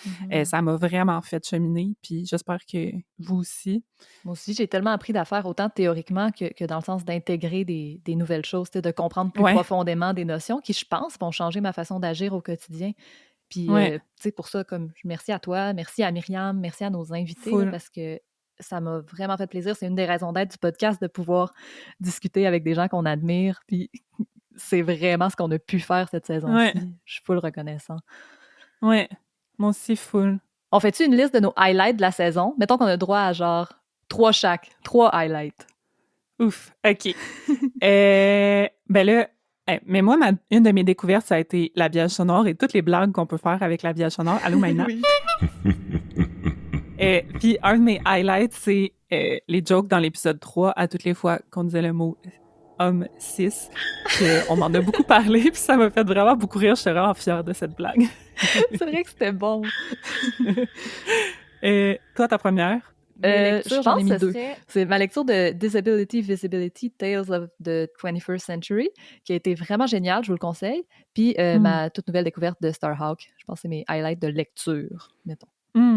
ça m'a vraiment fait cheminer, puis j'espère que vous aussi. Moi aussi, j'ai tellement appris d'affaires autant théoriquement que dans le sens d'intégrer des nouvelles choses, de comprendre plus profondément des notions qui, je pense, vont changer ma façon d'agir au quotidien. Puis, tu sais, pour ça, comme merci à toi, merci à Myriam, merci à nos invités, là, parce que ça m'a vraiment fait plaisir. C'est une des raisons d'être du podcast, de pouvoir discuter avec des gens qu'on admire. Puis c'est vraiment ce qu'on a pu faire cette saison-ci. Je suis full reconnaissant. Ouais, moi aussi full. On fait-tu une liste de nos highlights de la saison? Mettons qu'on a droit à genre 3 highlights. Ouf, OK. Ben là, mais moi, une de mes découvertes, ça a été l'habillage sonore et toutes les blagues qu'on peut faire avec l'habillage sonore. Allô, Maïna? Oui. Puis un de mes highlights, c'est les jokes dans l'épisode 3, à toutes les fois qu'on disait le mot homme cis. On m'en a beaucoup parlé, puis ça m'a fait vraiment beaucoup rire. Je suis vraiment fière de cette blague. C'est vrai que c'était bon. Toi, ta première? Je pense que ce serait... C'est ma lecture de Disability, Visibility, Tales of the 21st Century, qui a été vraiment géniale, je vous le conseille. Puis ma toute nouvelle découverte de Starhawk. Je pense que c'est mes highlights de lecture, mettons.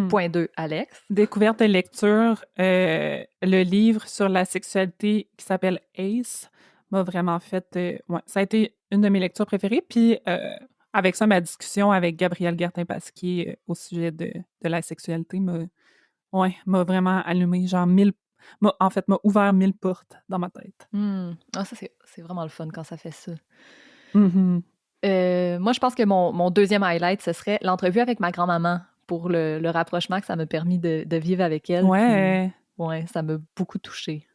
Point 2, Alex. Découverte de lecture, le livre sur la sexualité qui s'appelle Ace m'a vraiment fait... ça a été une de mes lectures préférées. Puis avec ça, ma discussion avec Gabrielle Gertin-Pasquier au sujet de la sexualité m'a vraiment allumé, genre m'a ouvert 1000 portes dans ma tête. Ah, ça, c'est vraiment le fun quand ça fait ça. Mm-hmm. Moi, je pense que mon deuxième highlight, ce serait l'entrevue avec ma grand-maman pour le rapprochement que ça m'a permis de vivre avec elle. Ouais. Puis, ça m'a beaucoup touchée.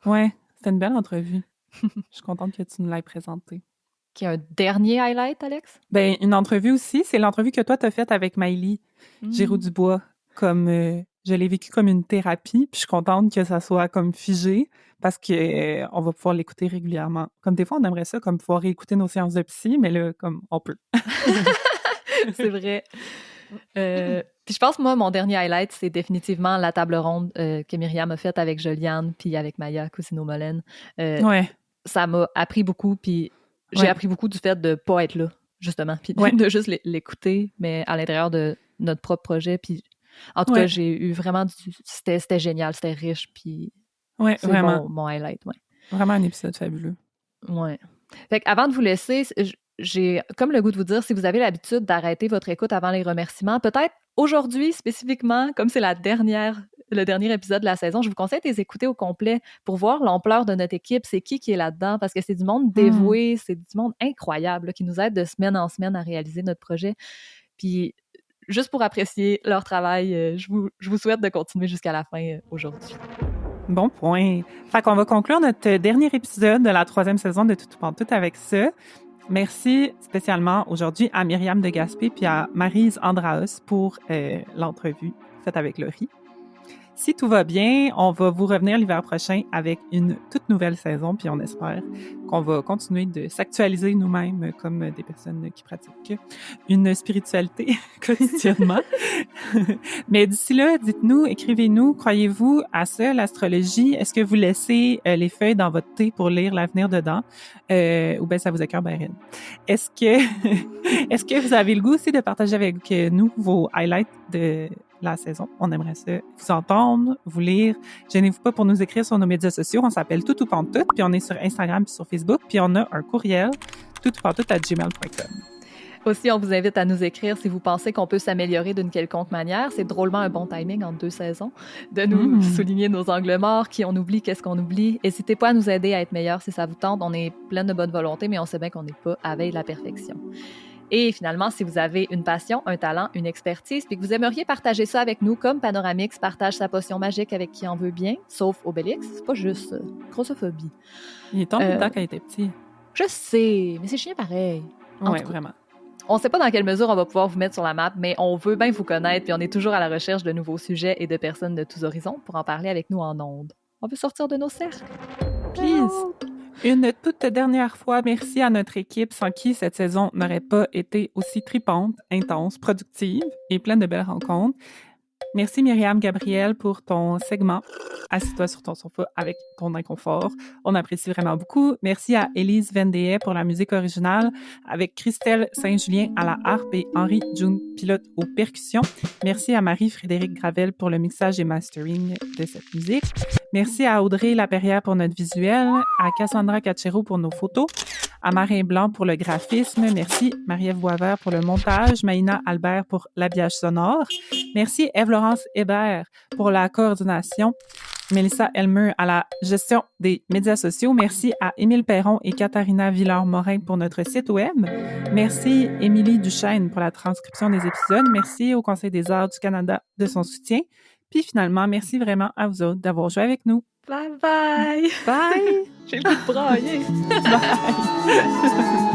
Ouais, c'était une belle entrevue. Je suis contente que tu nous l'aies présentée. Qui a un dernier highlight, Alex? Ben, une entrevue aussi, c'est l'entrevue que toi, t'as faite avec Maëlie Giroux-Dubois. Comme je l'ai vécu comme une thérapie, puis je suis contente que ça soit comme figé parce que on va pouvoir l'écouter régulièrement. Comme des fois, on aimerait ça, comme pouvoir réécouter nos séances de psy, mais là, comme on peut. C'est vrai. Puis je pense, moi, mon dernier highlight, c'est définitivement la table ronde que Myriam a faite avec Joliane puis avec Maya Cousineau-Molène. Ça m'a appris beaucoup, puis j'ai appris beaucoup du fait de ne pas être là, justement, puis de juste l'écouter, mais à l'intérieur de notre propre projet. Puis en tout cas, j'ai eu vraiment c'était génial, c'était riche, puis c'est vraiment. Mon highlight. Vraiment un épisode fabuleux. Ouais. Fait qu'avant de vous laisser, j'ai comme le goût de vous dire, si vous avez l'habitude d'arrêter votre écoute avant les remerciements, peut-être aujourd'hui spécifiquement, comme c'est le dernier épisode de la saison, je vous conseille de les écouter au complet pour voir l'ampleur de notre équipe, c'est qui est là-dedans, parce que c'est du monde dévoué, c'est du monde incroyable là, qui nous aide de semaine en semaine à réaliser notre projet. Puis juste pour apprécier leur travail, je vous souhaite de continuer jusqu'à la fin aujourd'hui. Bon point. Fait qu'on va conclure notre dernier épisode de la 3e saison de Tout Pantoute avec ça. Merci spécialement aujourd'hui à Myriam de Gaspé puis à Maryse Andraos pour l'entrevue faite avec Laurie. Si tout va bien, on va vous revenir l'hiver prochain avec une toute nouvelle saison, puis on espère qu'on va continuer de s'actualiser nous-mêmes comme des personnes qui pratiquent une spiritualité quotidiennement. Mais d'ici là, dites-nous, écrivez-nous, croyez-vous à ça, l'astrologie? Est-ce que vous laissez les feuilles dans votre thé pour lire l'avenir dedans? Ou bien ça vous écoeure bien raide? Est-ce que vous avez le goût aussi de partager avec nous vos highlights de la saison? On aimerait ça vous entendre, vous lire. Gênez-vous pas pour nous écrire sur nos médias sociaux. On s'appelle Tout ou Pantoute, puis on est sur Instagram puis sur Facebook, puis on a un courriel toutoupantoute@gmail.com. Aussi, on vous invite à nous écrire si vous pensez qu'on peut s'améliorer d'une quelconque manière. C'est drôlement un bon timing entre 2 saisons de nous souligner nos angles morts, qui on oublie, qu'est-ce qu'on oublie. N'hésitez pas à nous aider à être meilleurs si ça vous tente. On est plein de bonne volonté, mais on sait bien qu'on n'est pas à veille de la perfection. Et finalement, si vous avez une passion, un talent, une expertise, puis que vous aimeriez partager ça avec nous, comme Panoramix partage sa potion magique avec qui en veut bien, sauf Obélix, c'est pas juste grossophobie. Il est tombé dedans quand il était petit. Je sais, mais c'est chiant pareil. Oui, vraiment. On ne sait pas dans quelle mesure on va pouvoir vous mettre sur la map, mais on veut bien vous connaître, puis on est toujours à la recherche de nouveaux sujets et de personnes de tous horizons pour en parler avec nous en ondes. On veut sortir de nos cercles. Please! Une toute dernière fois, merci à notre équipe sans qui cette saison n'aurait pas été aussi tripante, intense, productive et pleine de belles rencontres. Merci Myriam Gabriel pour ton segment. Assis-toi sur ton sofa avec ton inconfort. On apprécie vraiment beaucoup. Merci à Élise Vendée pour la musique originale, avec Christelle Saint-Julien à la harpe et Henri June Pilote aux percussions. Merci à Marie-Frédérique Gravel pour le mixage et mastering de cette musique. Merci à Audrey Laperrière pour notre visuel, à Cassandra Cachero pour nos photos, à Marin Blanc pour le graphisme. Merci Marie-Ève Boisvert pour le montage, Maïna Albert pour l'habillage sonore. Merci Ève-Laurence Hébert pour la coordination, Mélissa Elmer à la gestion des médias sociaux. Merci à Émile Perron et Katharina Villard-Morin pour notre site web. Merci Émilie Duchesne pour la transcription des épisodes. Merci au Conseil des arts du Canada de son soutien. Puis finalement, merci vraiment à vous autres d'avoir joué avec nous. Bye bye! Bye! J'ai le goût de brailler! Bye!